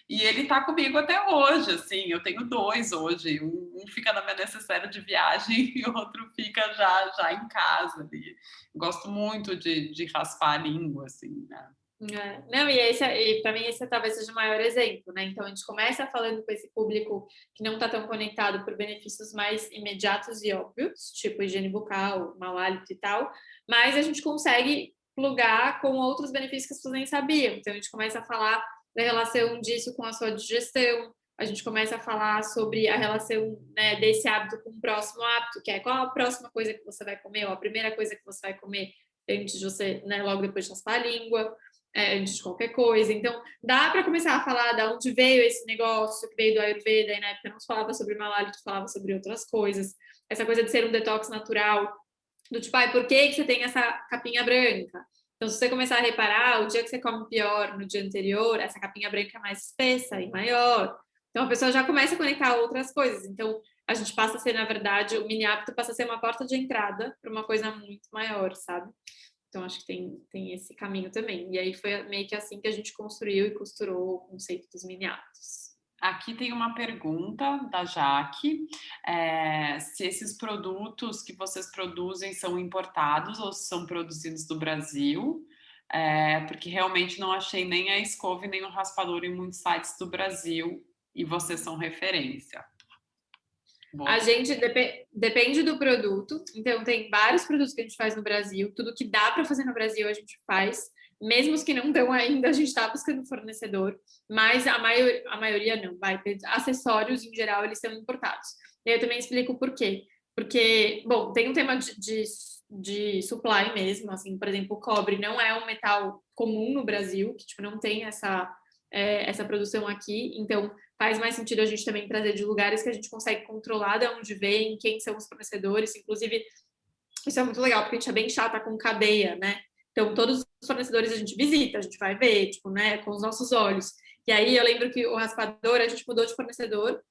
E ele tá comigo até hoje, assim. Eu tenho 2 hoje. Um fica na minha necessaire de viagem e o outro fica já em casa. Ali. Gosto muito de raspar a língua, assim, né? Não, e para mim esse talvez seja o maior exemplo, né? Então a gente começa falando com esse público que não está tão conectado por benefícios mais imediatos e óbvios, tipo higiene bucal, mau hálito e tal, mas a gente consegue plugar com outros benefícios que as pessoas nem sabiam. Então a gente começa a falar da relação disso com a sua digestão, a gente começa a falar sobre a relação, né, desse hábito com o próximo hábito, que é qual a próxima coisa que você vai comer, ou a primeira coisa que você vai comer antes de você, né, logo depois de raspar a língua. Antes de qualquer coisa. Então, dá para começar a falar de onde veio esse negócio, que veio do Ayurveda, e na época não se falava sobre mau hálito, falava sobre outras coisas. Essa coisa de ser um detox natural, do tipo, por que você tem essa capinha branca? Então, se você começar a reparar, o dia que você come pior no dia anterior, essa capinha branca é mais espessa e maior. Então, a pessoa já começa a conectar outras coisas. Então, a gente passa a ser, na verdade, o mini hábito passa a ser uma porta de entrada para uma coisa muito maior, sabe? Então, acho que tem esse caminho também. E aí foi meio que assim que a gente construiu e costurou o conceito dos mini hábitos. Aqui tem uma pergunta da Jaque, se esses produtos que vocês produzem são importados ou são produzidos do Brasil, porque realmente não achei nem a escova e nem o raspador em muitos sites do Brasil e vocês são referência. A gente depende do produto, então tem vários produtos que a gente faz no Brasil, tudo que dá para fazer no Brasil a gente faz, mesmo os que não dão ainda, a gente está buscando fornecedor, mas a maioria não, acessórios em geral eles são importados. E eu também explico por quê. Porque, bom, tem um tema de supply mesmo, assim, por exemplo, o cobre não é um metal comum no Brasil, que tipo, não tem essa produção aqui, então faz mais sentido a gente também trazer de lugares que a gente consegue controlar de onde vem, quem são os fornecedores, inclusive isso é muito legal, porque a gente é bem chata com cadeia, né? Então, todos os fornecedores a gente visita, a gente vai ver, tipo, né, com os nossos olhos. E aí, eu lembro que o raspador, a gente mudou de fornecedor,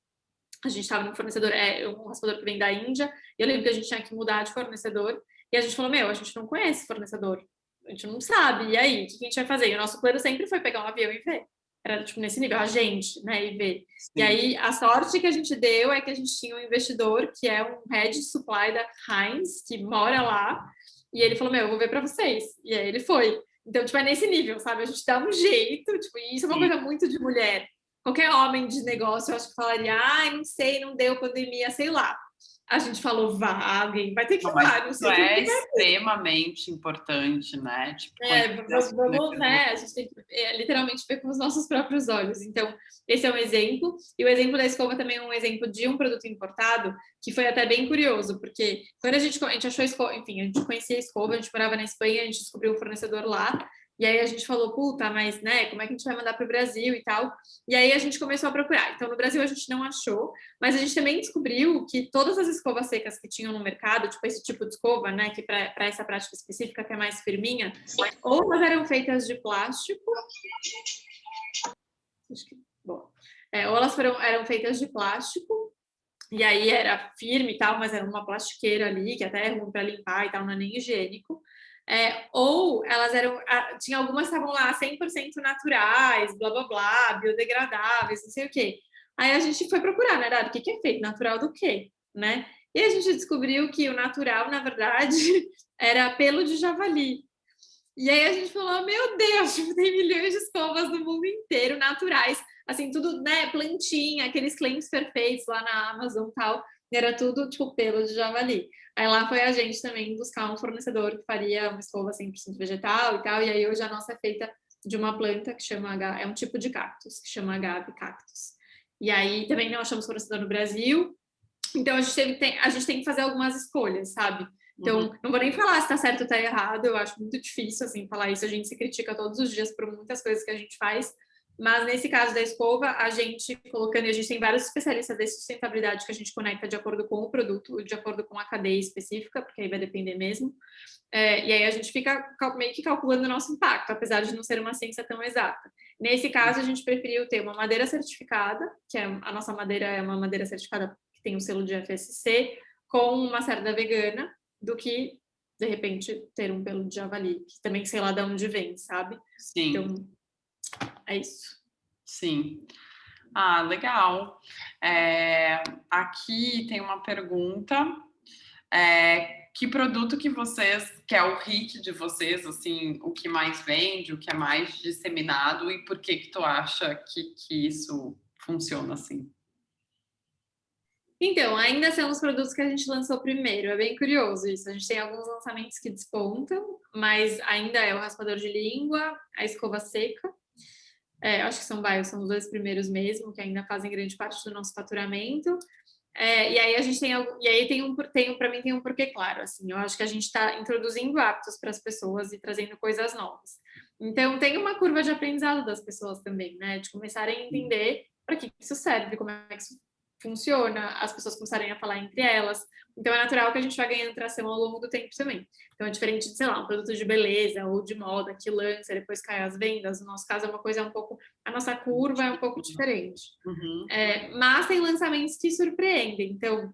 a gente estava num fornecedor, um raspador que vem da Índia, e eu lembro que a gente tinha que mudar de fornecedor, e a gente falou, a gente não conhece fornecedor, a gente não sabe, e aí, o que a gente vai fazer? E o nosso plano sempre foi pegar um avião e ver. Era, tipo, nesse nível, a gente, né, e ver. Sim. E aí, a sorte que a gente deu é que a gente tinha um investidor, que é um head de supply da Heinz, que mora lá, e ele falou, eu vou ver para vocês. E aí ele foi. Então, tipo, é nesse nível, sabe? A gente dá um jeito, tipo, e isso é uma coisa muito de mulher. Qualquer homem de negócio, eu acho que falaria, não sei, não deu pandemia, sei lá. A gente falou, alguém vai ter que ir Não, mas lá, não isso sei quem é que vai. extremamente importante, né? Tipo, conhecer as Vamos, coisas. né? A gente tem que literalmente ver com os nossos próprios olhos. Então, esse é um exemplo. E o exemplo da escova também é um exemplo de um produto importado, que foi até bem curioso, porque quando a gente achou a escova, enfim, a gente conhecia a escova, a gente morava na Espanha, a gente descobriu um fornecedor lá, e aí a gente falou, puta, mas, né, como é que a gente vai mandar para o Brasil e tal? E aí a gente começou a procurar. Então, no Brasil a gente não achou, mas a gente também descobriu que todas as escovas secas que tinham no mercado, tipo esse tipo de escova, né, que para essa prática específica, que é mais firminha, ou elas eram feitas de plástico, acho que, bom, ou elas eram feitas de plástico, e aí era firme e tal, mas era uma plastiqueira ali, que até é ruim para limpar e tal, não é nem higiênico. Ou elas eram, tinha algumas que estavam lá 100% naturais, blá blá blá, biodegradáveis, não sei o quê. Aí a gente foi procurar, né, o que é feito? Natural do quê? Né? E a gente descobriu que o natural, na verdade, era pelo de javali. E aí a gente falou, meu Deus, tipo, tem milhões de escovas no mundo inteiro, naturais, assim, tudo, né, plantinha, aqueles claims perfeitos lá na Amazon e tal, era tudo, tipo, pelo de javali. Aí lá foi a gente também buscar um fornecedor que faria uma escova 100% vegetal e tal, e aí hoje a nossa é feita de uma planta que chama, é um tipo de cactus, que chama agave cactus. E aí também não achamos fornecedor no Brasil, então a gente tem que fazer algumas escolhas, sabe? Então, não vou nem falar se tá certo ou tá errado, eu acho muito difícil, assim, falar isso, a gente se critica todos os dias por muitas coisas que a gente faz, mas nesse caso da escova, a gente colocando, e a gente tem vários especialistas de sustentabilidade que a gente conecta de acordo com o produto, de acordo com a cadeia específica, porque aí vai depender mesmo, e aí a gente fica meio que calculando o nosso impacto, apesar de não ser uma ciência tão exata. Nesse caso, a gente preferiu ter uma madeira certificada, que a nossa madeira é uma madeira certificada que tem o selo de FSC, com uma cerda vegana, do que, de repente, ter um pelo de javali, que também sei lá de onde vem, sabe? Sim. Então, é isso. Sim. Ah, legal. Aqui tem uma pergunta. Que produto que é o hit de vocês, assim, o que mais vende, o que é mais disseminado e por que tu acha que isso funciona assim? Então, ainda são os produtos que a gente lançou primeiro. É bem curioso isso. A gente tem alguns lançamentos que despontam, mas ainda é o raspador de língua, a escova seca. Acho que são os dois primeiros mesmo, que ainda fazem grande parte do nosso faturamento. E aí a gente tem e aí para mim tem um porquê claro, assim, eu acho que a gente está introduzindo hábitos para as pessoas e trazendo coisas novas. Então tem uma curva de aprendizado das pessoas também, né? De começarem a entender para que isso serve, como é que isso funciona, as pessoas começarem a falar entre elas. Então é natural que a gente vá ganhando tração ao longo do tempo também. Então é diferente de, sei lá, um produto de beleza ou de moda que lança e depois cai as vendas. No nosso caso é uma coisa um pouco, a nossa curva é um pouco diferente. Mas tem lançamentos que surpreendem. Então,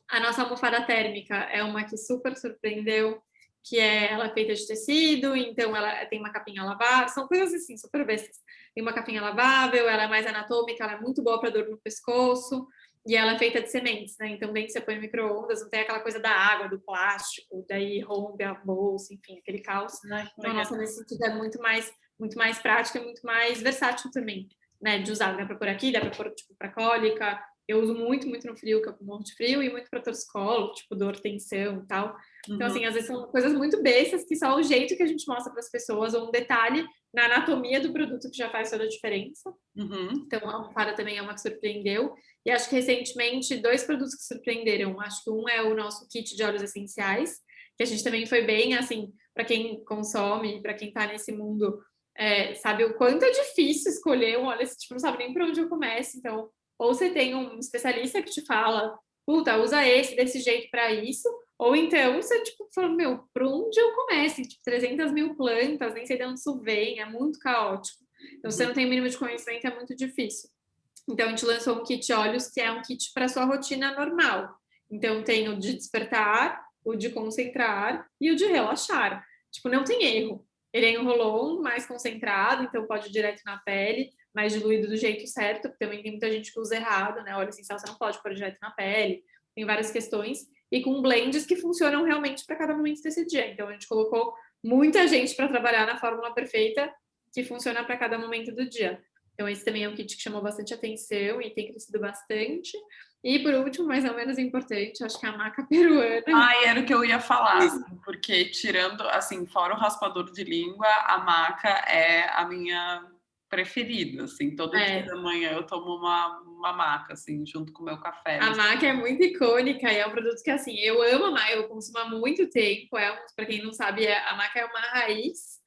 a nossa almofada térmica é uma que super surpreendeu, que ela é feita de tecido, então ela tem uma capinha lavável, são coisas assim, super bestas. Tem uma capinha lavável, ela é mais anatômica, ela é muito boa para dor no pescoço, e ela é feita de sementes, né? Então, dentro você põe micro-ondas, não tem aquela coisa da água, do plástico, daí rompe a bolsa, enfim, aquele caos. Então, a nossa, nesse sentido, é muito mais prática, muito mais versátil também, né? De usar, dá para pôr aqui, dá para pôr, tipo, para cólica. Eu uso muito, muito no frio, que eu morro de frio, e muito para torcicolo, tipo, dor, tensão e tal. Então, assim, às vezes são coisas muito bestas que só o jeito que a gente mostra para as pessoas, ou um detalhe na anatomia do produto que já faz toda a diferença. Então, a almofada também é uma que surpreendeu. E acho que recentemente, 2 produtos que surpreenderam. Acho que um é o nosso kit de óleos essenciais, que a gente também foi bem, assim, para quem consome, para quem está nesse mundo, sabe o quanto é difícil escolher um óleo, tipo, não sabe nem por onde eu começo. Então, ou você tem um especialista que te fala, puta, usa esse desse jeito para isso, ou então você, tipo, fala, meu, por onde eu começo? Tipo, 300 mil plantas, nem sei de onde isso vem, é muito caótico. Então, se você não tem mínimo de conhecimento, é muito difícil. Então, a gente lançou um kit óleos, que é um kit para sua rotina normal. Então, tem o de despertar, o de concentrar e o de relaxar. Tipo, não tem erro. Ele é enrolon, mais concentrado, então pode ir direto na pele, mais diluído do jeito certo, porque também tem muita gente que usa errado, né? Óleo essencial você não pode pôr direto na pele, tem várias questões. E com blends que funcionam realmente para cada momento desse dia. Então, a gente colocou muita gente para trabalhar na fórmula perfeita que funciona para cada momento do dia. Então, esse também é um kit que chamou bastante atenção e tem crescido bastante. E por último, mas não menos importante, acho que a maca peruana. Ai, era o que eu ia falar, assim, porque tirando, assim, fora o raspador de língua, a maca é a minha preferida, assim, todo dia É, da manhã eu tomo uma maca, assim, junto com o meu café. a maca é muito icônica e é um produto que, assim, eu amo a maca, eu consumo há muito tempo. Para quem não sabe, a maca é uma raiz,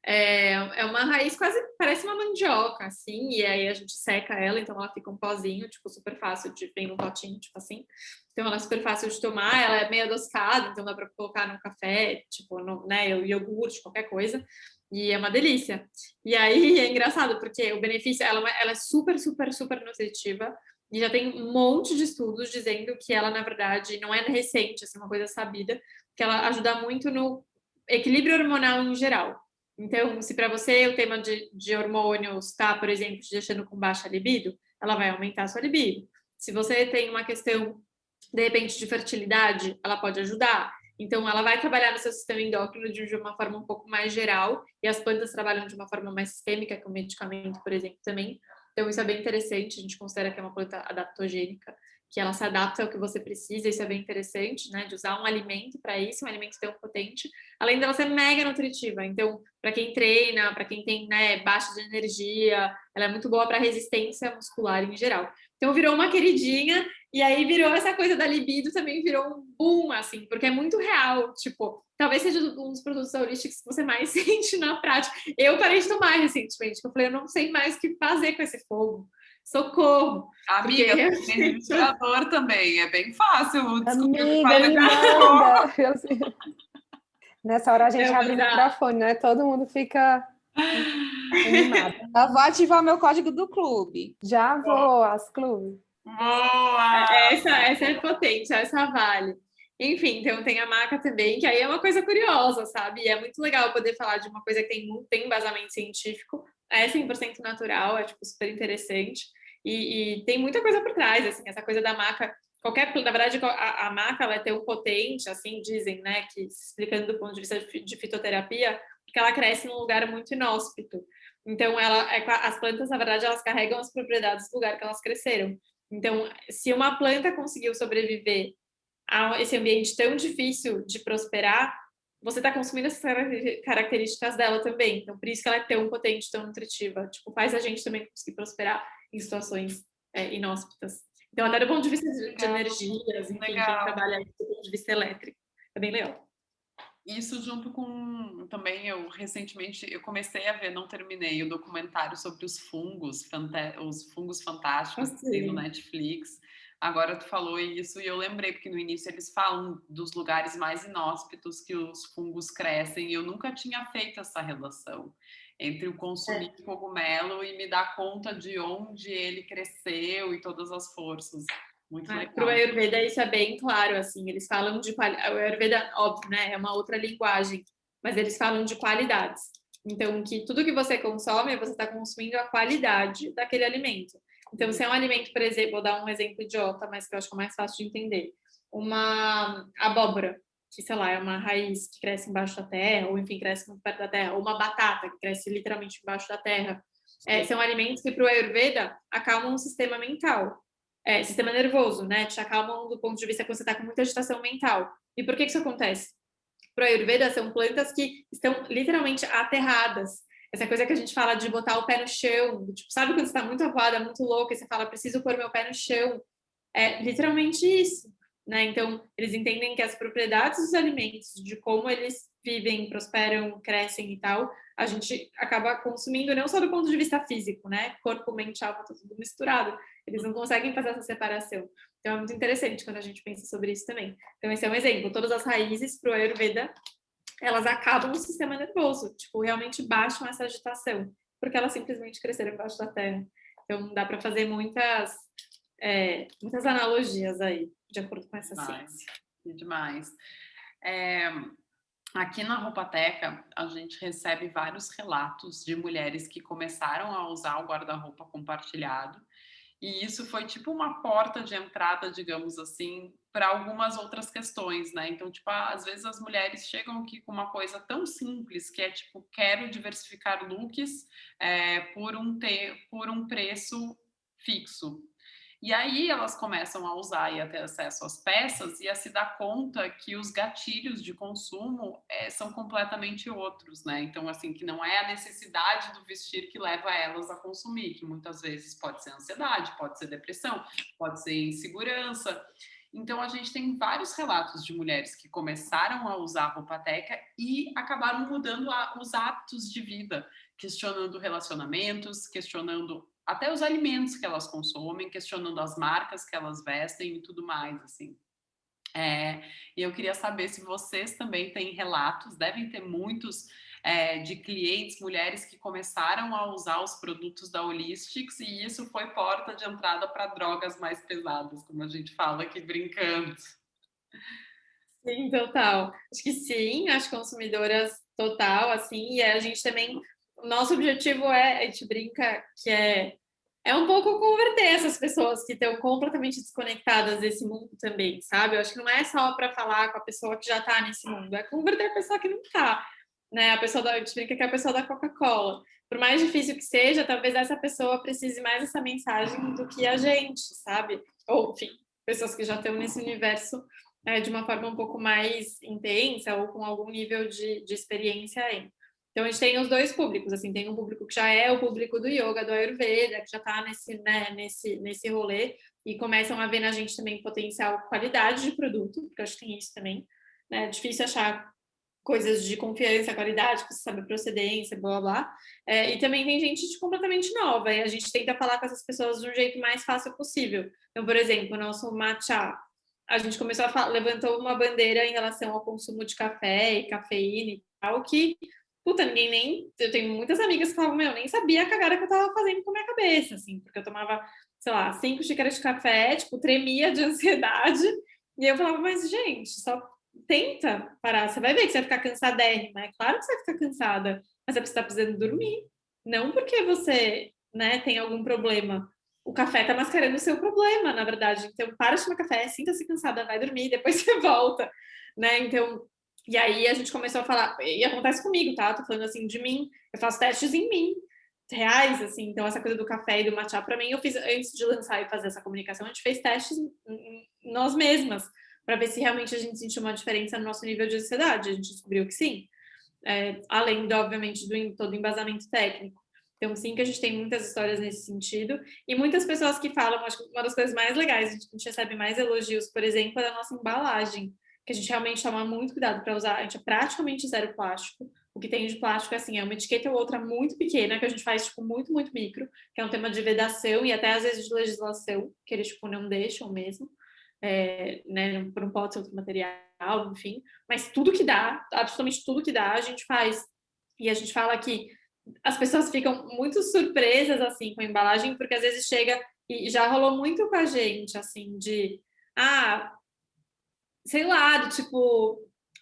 é uma raiz quase, parece uma mandioca, assim, e aí a gente seca ela, então ela fica um pozinho, tipo, super fácil de, vem num potinho, tipo assim. Então ela é super fácil de tomar, ela é meio adocicada, então dá para colocar no café, tipo, no, né, iogurte, qualquer coisa. E é uma delícia. E aí é engraçado, porque o benefício, ela é super, super, super nutritiva. E já tem um monte de estudos dizendo que ela, na verdade, não é recente, assim, uma coisa sabida, que ela ajuda muito no equilíbrio hormonal em geral. Então, se para você o tema de hormônios está, por exemplo, te deixando com baixa libido, ela vai aumentar a sua libido. Se você tem uma questão, de repente, de fertilidade, ela pode ajudar. Então, ela vai trabalhar no seu sistema endócrino de uma forma um pouco mais geral, e as plantas trabalham de uma forma mais sistêmica, com medicamento, por exemplo, também. Então, isso é bem interessante, a gente considera que é uma planta adaptogênica, que ela se adapta ao que você precisa, isso é bem interessante, né, de usar um alimento para isso, um alimento tão potente, além dela ser mega nutritiva. Então, para quem treina, para quem tem, né, baixa de energia, ela é muito boa para resistência muscular em geral. Então, virou uma queridinha, e aí virou essa coisa da libido, também virou um boom, assim, porque é muito real, tipo, talvez seja um dos produtos holísticos que você mais sente na prática. Eu parei de tomar recentemente, eu falei, eu não sei mais o que fazer com esse fogo. Socorro! Porque Amiga, tem vibrador também, é bem fácil descobrir o que Amiga, fazer me com esse fogo. manda. Nessa hora a gente não, abre o mas microfone, né? Todo mundo fica animado. Eu vou ativar meu código do clube. Já vou às clubes. Boa! essa é potente, essa vale. Enfim, então tem a maca também, que aí é uma coisa curiosa, sabe? E é muito legal poder falar de uma coisa que tem embasamento científico, é 100% natural, é tipo super interessante. E tem muita coisa por trás, assim, essa coisa da maca. Na verdade, a maca ela é tão potente, assim, dizem, né? Que explicando do ponto de vista de fitoterapia, porque ela cresce num lugar muito inóspito. Então, as plantas, na verdade, elas carregam as propriedades do lugar que elas cresceram. Então, se uma planta conseguiu sobreviver a esse ambiente tão difícil de prosperar, você está consumindo essas características dela também. Então, por isso que ela é tão potente, tão nutritiva. Tipo, faz a gente também conseguir prosperar em situações inóspitas. Então, até do ponto de vista de energias, enfim, quem Legal. trabalha do ponto de vista elétrico. É bem legal. Isso junto com também eu recentemente eu comecei a ver, não terminei, o documentário sobre os fungos fantásticos que tem no Assim, Netflix. Agora tu falou isso e eu lembrei porque no início eles falam dos lugares mais inóspitos que os fungos crescem e eu nunca tinha feito essa relação entre o consumir cogumelo e me dar conta de onde ele cresceu e todas as forças. Muito para o legal. Ayurveda isso é bem claro, assim, eles falam de qualidade, o Ayurveda, óbvio, né, é uma outra linguagem, mas eles falam de qualidades. Então, que tudo que você consome, você está consumindo a qualidade daquele alimento. Então, se é um alimento, por exemplo, vou dar um exemplo idiota, mas que eu acho que é mais fácil de entender. Uma abóbora, que, sei lá, é uma raiz que cresce embaixo da terra, ou enfim, cresce muito perto da terra, ou uma batata, que cresce literalmente embaixo da terra. São alimentos que, para o Ayurveda, acalmam o sistema mental. Sistema nervoso, né? Te acalmam do ponto de vista que você está com muita agitação mental. E por que isso acontece? Para o Ayurveda, são plantas que estão literalmente aterradas. Essa coisa que a gente fala de botar o pé no chão. Tipo, sabe quando você está muito avoada, muito louca, e você fala, preciso pôr meu pé no chão? É literalmente isso. Né? Então, eles entendem que as propriedades dos alimentos, de como eles vivem, prosperam, crescem e tal, a gente acaba consumindo não só do ponto de vista físico, né? Corpo, mente, alma, tá tudo misturado. Eles não conseguem fazer essa separação. Então, é muito interessante quando a gente pensa sobre isso também. Então, esse é um exemplo. Todas as raízes para o Ayurveda, elas acabam no sistema nervoso. Tipo, realmente baixam essa agitação, porque elas simplesmente cresceram embaixo da terra. Então, dá para fazer muitas analogias aí, de acordo com essa ciência. Demais. Aqui na Roupateca, a gente recebe vários relatos de mulheres que começaram a usar o guarda-roupa compartilhado. E isso foi tipo uma porta de entrada, digamos assim, para algumas outras questões, né? Então, tipo, às vezes as mulheres chegam aqui com uma coisa tão simples que é tipo, quero diversificar looks por um preço fixo. E aí elas começam a usar e a ter acesso às peças e a se dar conta que os gatilhos de consumo são completamente outros, né? Então, assim, que não é a necessidade do vestir que leva elas a consumir, que muitas vezes pode ser ansiedade, pode ser depressão, pode ser insegurança. Então, a gente tem vários relatos de mulheres que começaram a usar roupa teca e acabaram mudando os hábitos de vida, questionando relacionamentos, questionando até os alimentos que elas consomem, questionando as marcas que elas vestem e tudo mais, assim. E eu queria saber se vocês também têm relatos, devem ter muitos, de clientes, mulheres que começaram a usar os produtos da Holistics e isso foi porta de entrada para drogas mais pesadas, como a gente fala aqui brincando. Sim, total. Acho que sim, as consumidoras total, assim, e a gente também, o nosso objetivo a gente brinca que é um pouco converter essas pessoas que estão completamente desconectadas desse mundo também, sabe? Eu acho que não é só para falar com a pessoa que já está nesse mundo, é converter a pessoa que não está, né? A gente brinca que é a pessoa da Coca-Cola. Por mais difícil que seja, talvez essa pessoa precise mais dessa mensagem do que a gente, sabe? Ou, enfim, pessoas que já estão nesse universo de uma forma um pouco mais intensa ou com algum nível de experiência aí. Então, a gente tem os dois públicos, assim, tem um público que já é o público do yoga, do Ayurveda, que já está nesse rolê, e começam a ver na gente também potencial qualidade de produto, porque eu acho que tem isso também, né? É difícil achar coisas de confiança, qualidade, que você sabe a procedência, blá, blá, blá. E também tem gente completamente nova, e a gente tenta falar com essas pessoas de um jeito mais fácil possível. Então, por exemplo, o nosso matcha, a gente começou levantou uma bandeira em relação ao consumo de café e cafeína e tal, que puta, ninguém nem. Eu tenho muitas amigas que falavam, meu, nem sabia a cagada que eu tava fazendo com a minha cabeça, assim, porque eu tomava, sei lá, 5 xícaras de café, tipo, tremia de ansiedade. E eu falava, mas, gente, só tenta parar. Você vai ver que você vai ficar cansadérrima. É claro que você vai ficar cansada, mas é porque você tá precisando dormir. Não porque você, né, tem algum problema. O café tá mascarando o seu problema, na verdade. Então, para de tomar café, sinta-se cansada, vai dormir, depois você volta, né? Então, e aí a gente começou a falar, e acontece comigo, tá? Tô falando assim de mim, eu faço testes em mim, reais, assim. Então, essa coisa do café e do matcha, para mim, eu fiz, antes de lançar e fazer essa comunicação, a gente fez testes em nós mesmas, para ver se realmente a gente sentiu uma diferença no nosso nível de ansiedade. A gente descobriu que sim, além, obviamente, do todo embasamento técnico. Então, sim, que a gente tem muitas histórias nesse sentido, e muitas pessoas que falam, acho que uma das coisas mais legais, a gente recebe mais elogios, por exemplo, é da nossa embalagem, que a gente realmente toma muito cuidado para usar, a gente é praticamente zero plástico. O que tem de plástico, assim, é uma etiqueta ou outra muito pequena, que a gente faz, tipo, muito, muito micro, que é um tema de vedação e até, às vezes, de legislação, que eles, tipo, não deixam mesmo, né, não pode ser outro material, enfim. Mas tudo que dá, absolutamente tudo que dá, a gente faz. E a gente fala que as pessoas ficam muito surpresas, assim, com a embalagem, porque às vezes chega, e já rolou muito com a gente, assim, de, sei lá, do tipo,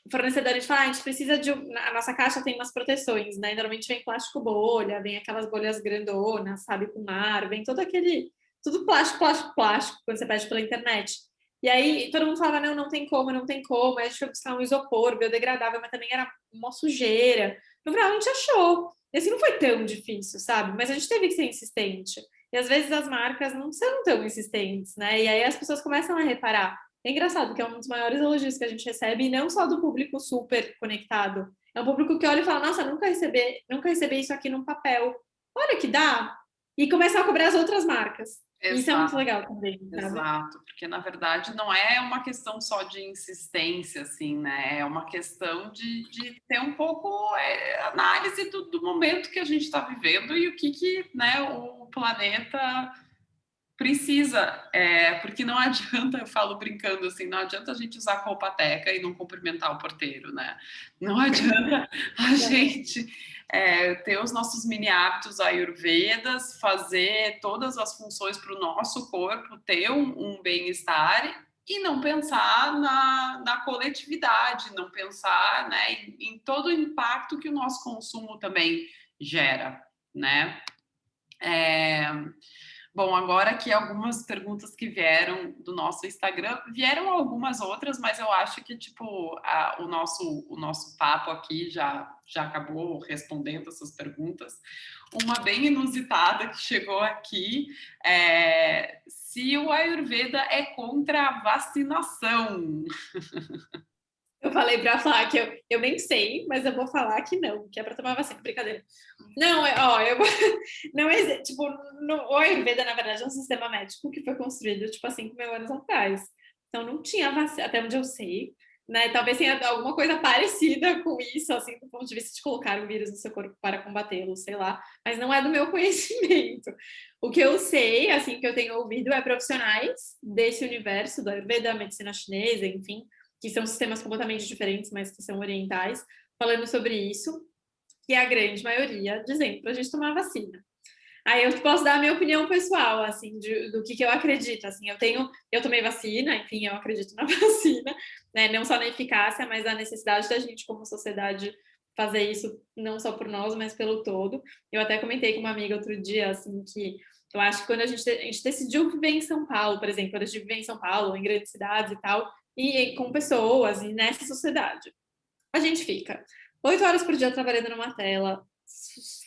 o fornecedor, a gente fala, a gente precisa de, a nossa caixa tem umas proteções, né, normalmente vem plástico bolha, vem aquelas bolhas grandonas, sabe, com ar, vem todo aquele, tudo plástico, plástico, plástico, quando você pede pela internet. E aí todo mundo falava, não, não tem como, não tem como. Aí a gente foi buscar um isopor biodegradável, mas também era uma sujeira. No final a gente achou. E assim, não foi tão difícil, sabe? Mas a gente teve que ser insistente. E às vezes as marcas não são tão insistentes, né? E aí as pessoas começam a reparar. É engraçado, que é um dos maiores elogios que a gente recebe, e não só do público super conectado. É um público que olha e fala, nossa, nunca recebi isso aqui num papel. Olha que dá. E começam a cobrar as outras marcas. Exato. Isso é muito legal também, sabe? Exato, porque na verdade não é uma questão só de insistência, assim, né? É uma questão de ter um pouco análise do momento que a gente está vivendo e o que né, o planeta precisa, porque não adianta, eu falo brincando assim, não adianta a gente usar roupa teca e não cumprimentar o porteiro, né? Não adianta a gente ter os nossos mini hábitos ayurvedas, fazer todas as funções para o nosso corpo ter um bem-estar e não pensar na coletividade, não pensar, né, em todo o impacto que o nosso consumo também gera, né? Bom, agora aqui algumas perguntas que vieram do nosso Instagram, vieram algumas outras, mas eu acho que tipo o nosso papo aqui já acabou respondendo essas perguntas. Uma bem inusitada que chegou aqui se o Ayurveda é contra a vacinação. Eu falei pra falar que eu nem sei, mas eu vou falar que não, que é pra tomar vacina, brincadeira. Não, não é, tipo, o Ayurveda, na verdade, é um sistema médico que foi construído, tipo, há 5.000 anos atrás. Então, não tinha vacina, até onde eu sei, né? Talvez tenha alguma coisa parecida com isso, assim, do ponto de vista de colocar um vírus no seu corpo para combatê-lo, sei lá, mas não é do meu conhecimento. O que eu sei, assim, que eu tenho ouvido é profissionais desse universo do Ayurveda, medicina chinesa, enfim, que são sistemas completamente diferentes, mas que são orientais, falando sobre isso, e a grande maioria dizendo para a gente tomar vacina. Aí eu posso dar a minha opinião pessoal, assim, do que eu acredito, assim, eu tomei vacina, enfim, eu acredito na vacina, né, não só na eficácia, mas na necessidade da gente, como sociedade, fazer isso, não só por nós, mas pelo todo. Eu até comentei com uma amiga outro dia, assim, que eu acho que quando a gente decidiu viver em São Paulo, por exemplo, quando a gente viver em São Paulo, em grandes cidades e tal, e com pessoas, e nessa sociedade, a gente fica 8 horas por dia trabalhando numa tela,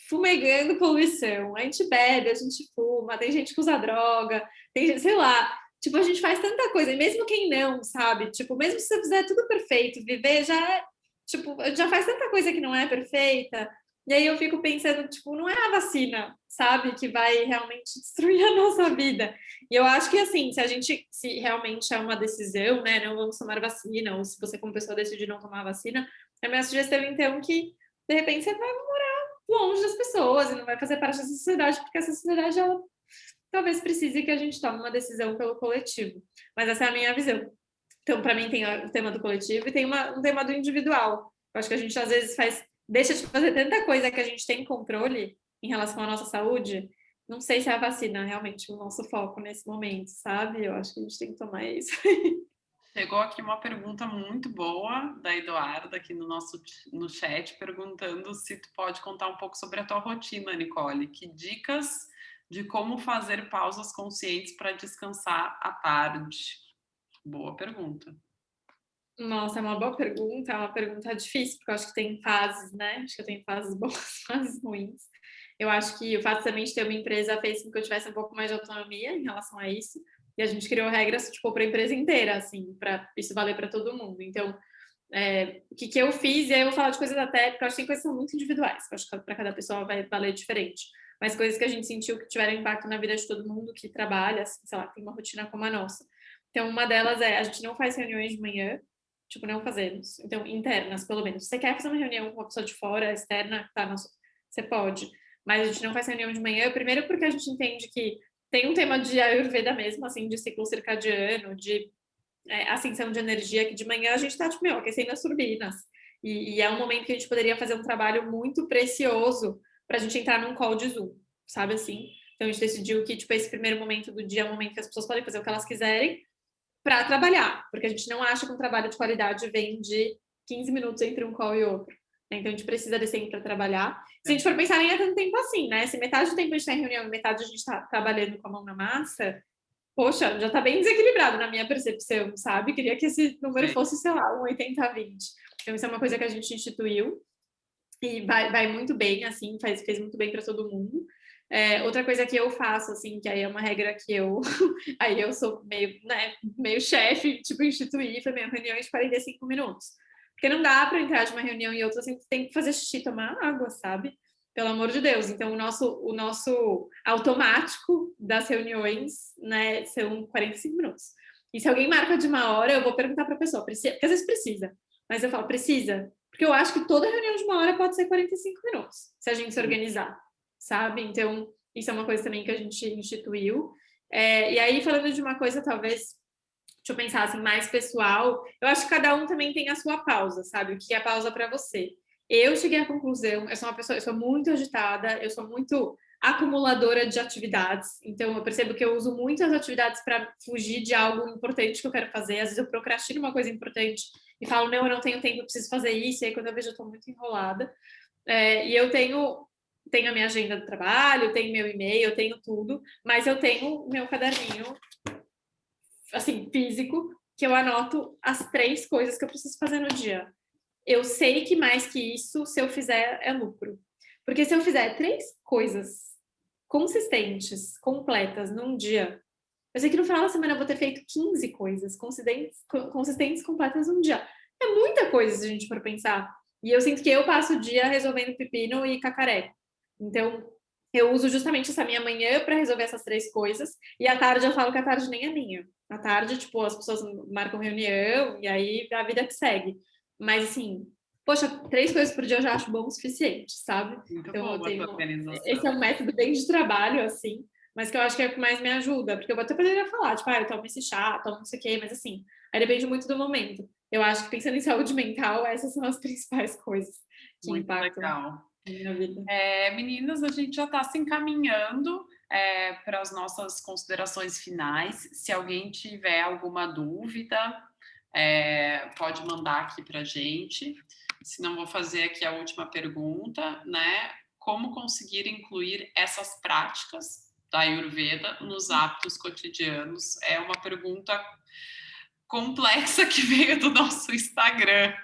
fumegando poluição, a gente bebe, a gente fuma, tem gente que usa droga, tem gente, sei lá, tipo, a gente faz tanta coisa, e mesmo quem não, sabe? Tipo, mesmo se você fizer tudo perfeito, viver já, tipo, já faz tanta coisa que não é perfeita, e aí eu fico pensando, tipo, não é a vacina, sabe, que vai realmente destruir a nossa vida. E eu acho que, assim, se realmente é uma decisão, né, não vamos tomar vacina, ou se você como pessoa decidir não tomar vacina, a minha sugestão, então, que, de repente, você vai longe das pessoas e não vai fazer parte dessa sociedade, porque essa sociedade, ela talvez precise que a gente tome uma decisão pelo coletivo. Mas essa é a minha visão. Então, para mim, tem o tema do coletivo e tem um tema do individual. Eu acho que a gente, às vezes, deixa de fazer tanta coisa que a gente tem controle em relação à nossa saúde. Não sei se é a vacina realmente o nosso foco nesse momento, sabe? Eu acho que a gente tem que tomar isso. Chegou aqui uma pergunta muito boa da Eduarda aqui no chat, perguntando se tu pode contar um pouco sobre a tua rotina, Nicole. Que dicas de como fazer pausas conscientes para descansar à tarde? Boa pergunta. Nossa, é uma boa pergunta, é uma pergunta difícil, porque eu acho que tem fases, né? Acho que eu tenho fases boas, fases ruins. Eu acho que o fato também de ter uma empresa fez com que eu tivesse um pouco mais de autonomia em relação a isso. E a gente criou regras, tipo, para a empresa inteira, assim, para isso valer para todo mundo. Então, o que eu fiz, e aí eu vou falar de coisas até, porque eu acho que tem coisas que são muito individuais, que eu acho que para cada pessoa vai valer diferente. Mas coisas que a gente sentiu que tiveram impacto na vida de todo mundo que trabalha, assim, sei lá, tem uma rotina como a nossa. Então, uma delas é, a gente não faz reuniões de manhã, tipo, não fazemos. Então, internas, pelo menos. Se você quer fazer uma reunião com uma pessoa de fora, externa, tá, você pode. Mas a gente não faz reunião de manhã, primeiro porque a gente entende que tem um tema de Ayurveda mesmo, assim, de ciclo circadiano, de ascensão de energia, que de manhã a gente tá, tipo, aquecendo as turbinas. E é um momento que a gente poderia fazer um trabalho muito precioso pra gente entrar num call de Zoom, sabe assim? Então a gente decidiu que, tipo, esse primeiro momento do dia é um momento que as pessoas podem fazer o que elas quiserem para trabalhar, porque a gente não acha que um trabalho de qualidade vem de 15 minutos entre um call e outro. Então a gente precisa desse tempo para trabalhar. Se a gente for pensar, nem é tanto tempo assim, né? Se metade do tempo a gente está em reunião e metade a gente está trabalhando com a mão na massa, poxa, já está bem desequilibrado na minha percepção, sabe? Queria que esse número fosse, sei lá, um 80-20. Então isso é uma coisa que a gente instituiu e vai muito bem, assim, fez muito bem para todo mundo. Outra coisa que eu faço, assim, que aí é uma regra que eu... aí eu sou meio, né, meio chefe, tipo, instituir, foi minha reunião de 45 minutos. Porque não dá para entrar de uma reunião e outra, assim, tem que fazer xixi, tomar água, sabe? Pelo amor de Deus. Então, o nosso automático das reuniões, né, são 45 minutos. E se alguém marca de 1 hora, eu vou perguntar para a pessoa, porque às vezes precisa. Mas eu falo, precisa? Porque eu acho que toda reunião de 1 hora pode ser 45 minutos, se a gente se organizar, sabe? Então, isso é uma coisa também que a gente instituiu. E aí, falando de uma coisa, talvez, deixa eu pensar assim, mais pessoal, eu acho que cada um também tem a sua pausa, sabe? O que é pausa para você? Eu cheguei à conclusão, eu sou uma pessoa, eu sou muito agitada, eu sou muito acumuladora de atividades, então eu percebo que eu uso muitas atividades para fugir de algo importante que eu quero fazer, às vezes eu procrastino uma coisa importante e falo, não, eu não tenho tempo, eu preciso fazer isso, e aí quando eu vejo eu estou muito enrolada, e eu tenho a minha agenda do trabalho, tenho meu e-mail, tenho tudo, mas eu tenho meu caderninho, assim, físico, que eu anoto as 3 coisas que eu preciso fazer no dia. Eu sei que mais que isso, se eu fizer, é lucro. Porque se eu fizer 3 coisas consistentes, completas, num dia, Eu sei que no final da semana eu vou ter feito 15 coisas consistentes completas um dia. É muita coisa se a gente for pensar. E eu sinto que eu passo o dia resolvendo pepino e cacareco. Então, eu uso justamente essa minha manhã para resolver essas 3 coisas. E à tarde eu falo que a tarde nem é minha. À tarde, tipo, as pessoas marcam reunião e aí a vida que segue. Mas, assim, poxa, 3 coisas por dia eu já acho bom o suficiente, sabe? Muito Então, boa a tua organização. esse é um método bem de trabalho, assim, mas que eu acho que é o que mais me ajuda, porque eu até poderia falar, tipo, eu tomo esse chá, tomo não sei o quê, mas assim, aí depende muito do momento. Eu acho que pensando em saúde mental, essas são as principais coisas que Muito impactam legal. a minha vida. Meninas, a gente já está se encaminhando para as nossas considerações finais. Se alguém tiver alguma dúvida, pode mandar aqui para a gente. Se não, vou fazer aqui a última pergunta, né? Como conseguir incluir essas práticas da Ayurveda nos hábitos cotidianos? É uma pergunta complexa que veio do nosso Instagram.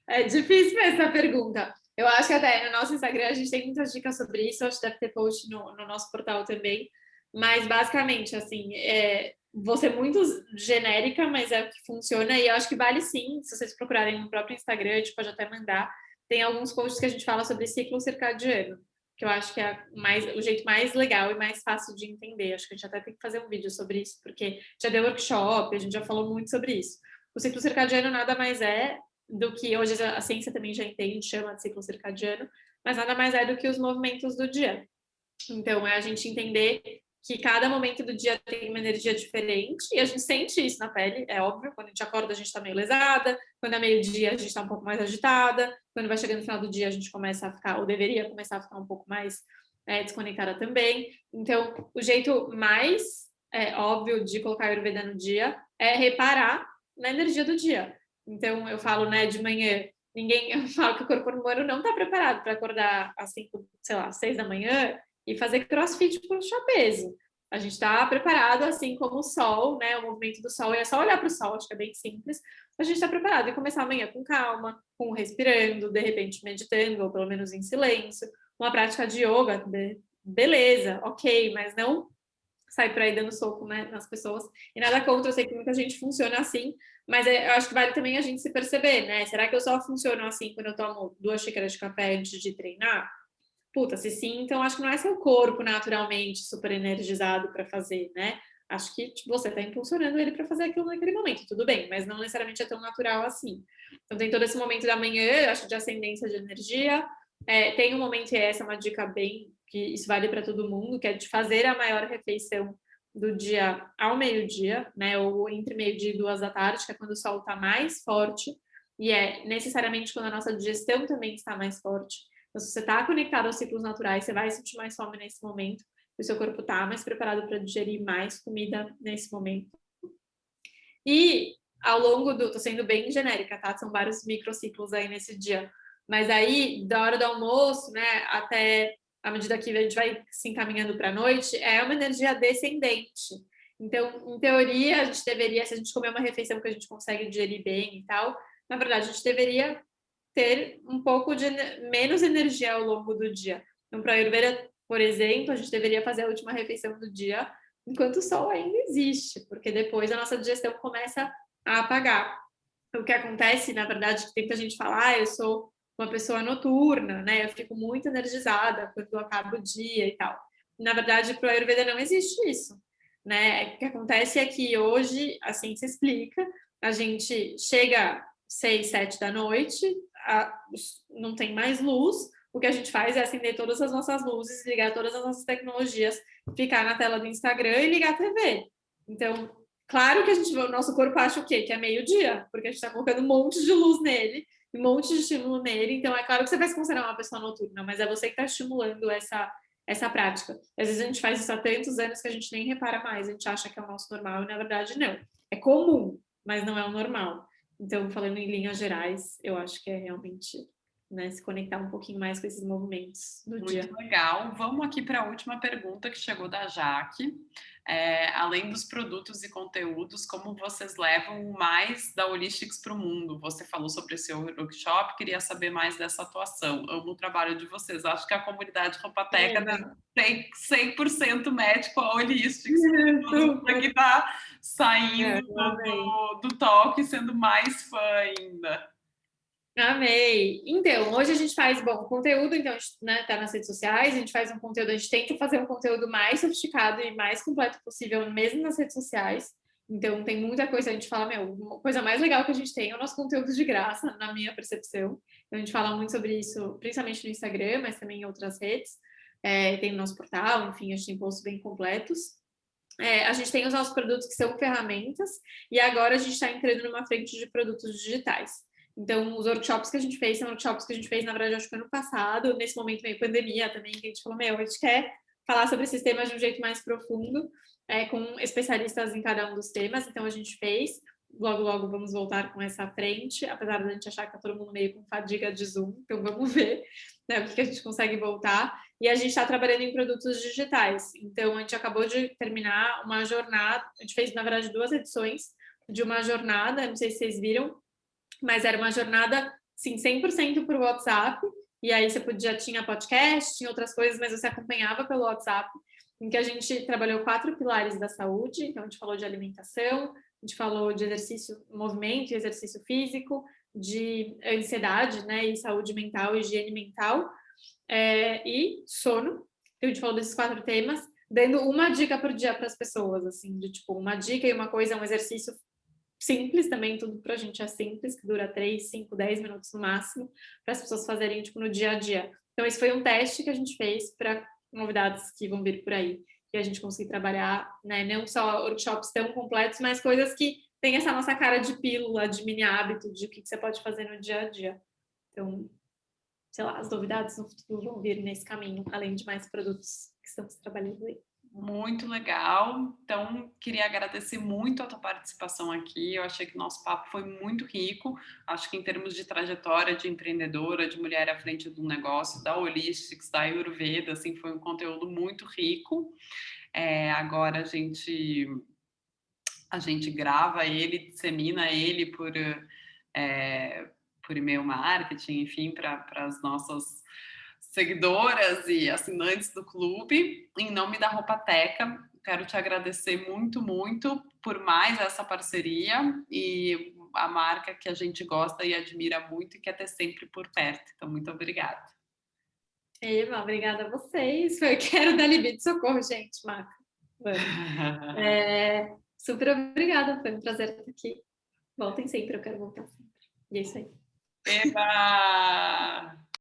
É difícil essa pergunta. Eu acho que até no nosso Instagram a gente tem muitas dicas sobre isso, acho que deve ter post no nosso portal também. Mas basicamente, assim, vou ser muito genérica, mas é o que funciona, e eu acho que vale sim, se vocês procurarem no próprio Instagram, a gente pode até mandar. Tem alguns posts que a gente fala sobre ciclo circadiano, que eu acho que é o jeito mais legal e mais fácil de entender. Acho que a gente até tem que fazer um vídeo sobre isso, porque já deu workshop, a gente já falou muito sobre isso. O ciclo circadiano nada mais é do que hoje a ciência também já entende, chama de ciclo circadiano, mas nada mais é do que os movimentos do dia. Então, é a gente entender que cada momento do dia tem uma energia diferente, e a gente sente isso na pele, é óbvio. Quando a gente acorda, a gente está meio lesada, quando é meio-dia, a gente está um pouco mais agitada, quando vai chegando no final do dia, a gente começa a ficar, ou deveria começar a ficar um pouco mais desconectada também. Então, o jeito mais óbvio de colocar a Ayurveda no dia é reparar na energia do dia. Então, eu falo, né, de manhã, eu falo que o corpo humano não está preparado para acordar às 5, sei lá, 6 da manhã e fazer crossfit por puxar peso. A gente está preparado, assim como o sol, né, o movimento do sol, e é só olhar para o sol, acho que é bem simples. A gente está preparado e começar amanhã com calma, com respirando, de repente meditando, ou pelo menos em silêncio, uma prática de yoga, beleza, ok, mas não sai por aí dando soco, né, nas pessoas. E nada contra, eu sei que muita gente funciona assim, mas eu acho que vale também a gente se perceber, né? Será que eu só funciono assim quando eu tomo 2 xícaras de café antes de treinar? Puta, se sim, então acho que não é seu corpo naturalmente super energizado para fazer, né? Acho que tipo, você está impulsionando ele para fazer aquilo naquele momento, tudo bem, mas não necessariamente é tão natural assim. Então tem todo esse momento da manhã, acho de ascendência de energia. Tem um momento, e essa é uma dica bem que isso vale para todo mundo, que é de fazer a maior refeição do dia ao meio-dia, né? Ou entre meio-dia e 2 da tarde, que é quando o sol está mais forte, e é necessariamente quando a nossa digestão também está mais forte. Então, se você está conectado aos ciclos naturais, você vai sentir mais fome nesse momento, o seu corpo está mais preparado para digerir mais comida nesse momento. E ao longo do... Tô sendo bem genérica, tá? São vários microciclos aí nesse dia. Mas aí, da hora do almoço, né, até à medida que a gente vai se encaminhando para a noite, é uma energia descendente. Então, em teoria, a gente deveria, se a gente comer uma refeição que a gente consegue digerir bem e tal, na verdade, a gente deveria ter um pouco de menos energia ao longo do dia. Então, para a Ayurveda, por exemplo, a gente deveria fazer a última refeição do dia enquanto o sol ainda existe, porque depois a nossa digestão começa a apagar. O que acontece, na verdade, que tem muita gente fala, eu sou uma pessoa noturna, né? Eu fico muito energizada quando acaba o dia e tal. Na verdade, para o Ayurveda não existe isso, né? O que acontece é que hoje a ciência explica, a gente chega 6, 7 da noite, não tem mais luz, o que a gente faz é acender todas as nossas luzes, ligar todas as nossas tecnologias, ficar na tela do Instagram e ligar a TV. Então, claro que o nosso corpo acha o quê? Que é meio-dia, porque a gente está colocando um monte de luz nele, um monte de estímulo nele, então é claro que você vai se considerar uma pessoa noturna, mas é você que está estimulando essa prática. Às vezes a gente faz isso há tantos anos que a gente nem repara mais, a gente acha que é o nosso normal e na verdade não. É comum, mas não é o normal. Então, falando em linhas gerais, eu acho que é realmente, né, se conectar um pouquinho mais com esses movimentos do dia. Muito legal. Vamos aqui para a última pergunta que chegou da Jaque. além dos produtos e conteúdos, como vocês levam mais da Holistics para o mundo. Você falou sobre esse workshop, queria saber mais dessa atuação. Amo o trabalho de vocês. Acho que a comunidade Ropateca tem 100% match com a Holistics. Aqui está saindo do talk, sendo mais fã ainda. Amei! Então, hoje a gente faz, conteúdo, então a gente, né, tá nas redes sociais, a gente faz um conteúdo, a gente tenta fazer um conteúdo mais sofisticado e mais completo possível, mesmo nas redes sociais. Então, tem muita coisa, a gente fala, uma coisa mais legal que a gente tem é o nosso conteúdo de graça, na minha percepção. Então, a gente fala muito sobre isso, principalmente no Instagram, mas também em outras redes. Tem o nosso portal, enfim, a gente tem posts bem completos. A gente tem os nossos produtos que são ferramentas, e agora a gente está entrando numa frente de produtos digitais. Então, os workshops que a gente fez são workshops que a gente fez, na verdade, acho que ano passado, nesse momento meio pandemia também, que a gente falou, a gente quer falar sobre esses temas de um jeito mais profundo, com especialistas em cada um dos temas, então a gente fez, logo, logo vamos voltar com essa frente, apesar de a gente achar que tá todo mundo meio com fadiga de Zoom, então vamos ver, né, o que a gente consegue voltar, e a gente está trabalhando em produtos digitais, então a gente acabou de terminar uma jornada, a gente fez, na verdade, 2 edições de uma jornada, não sei se vocês viram, mas era uma jornada, sim, 100% por WhatsApp, e aí você já tinha podcast, tinha outras coisas, mas você acompanhava pelo WhatsApp, em que a gente trabalhou 4 pilares da saúde, então a gente falou de alimentação, a gente falou de exercício, movimento e exercício físico, de ansiedade, né, e saúde mental, higiene mental, e sono. Então a gente falou desses 4 temas, dando uma dica por dia para as pessoas, assim, de tipo, uma dica e uma coisa, um exercício simples também, tudo pra gente é simples, que dura 3, 5, 10 minutos no máximo, para as pessoas fazerem, tipo, no dia a dia. Então, esse foi um teste que a gente fez para novidades que vão vir por aí, que a gente conseguir trabalhar, né, não só workshops tão completos, mas coisas que tem essa nossa cara de pílula, de mini hábito, de o que você pode fazer no dia a dia. Então, sei lá, as novidades no futuro vão vir nesse caminho, além de mais produtos que estamos trabalhando aí. Muito legal. Então, queria agradecer muito a tua participação aqui. Eu achei que o nosso papo foi muito rico. Acho que em termos de trajetória de empreendedora, de mulher à frente de um negócio, da Holistics, da Ayurveda, assim, foi um conteúdo muito rico. Agora a gente grava ele, dissemina ele por e-mail marketing, enfim, para as nossas seguidoras e assinantes do clube. Em nome da Ropateca, quero te agradecer muito, muito por mais essa parceria e a marca que a gente gosta e admira muito e quer ter sempre por perto. Então, muito obrigada. Eva, obrigada a vocês. Eu quero dar libido, socorro, gente, Marca. Super obrigada, foi um prazer estar aqui. Voltem sempre, eu quero voltar sempre. E é isso aí. Eba!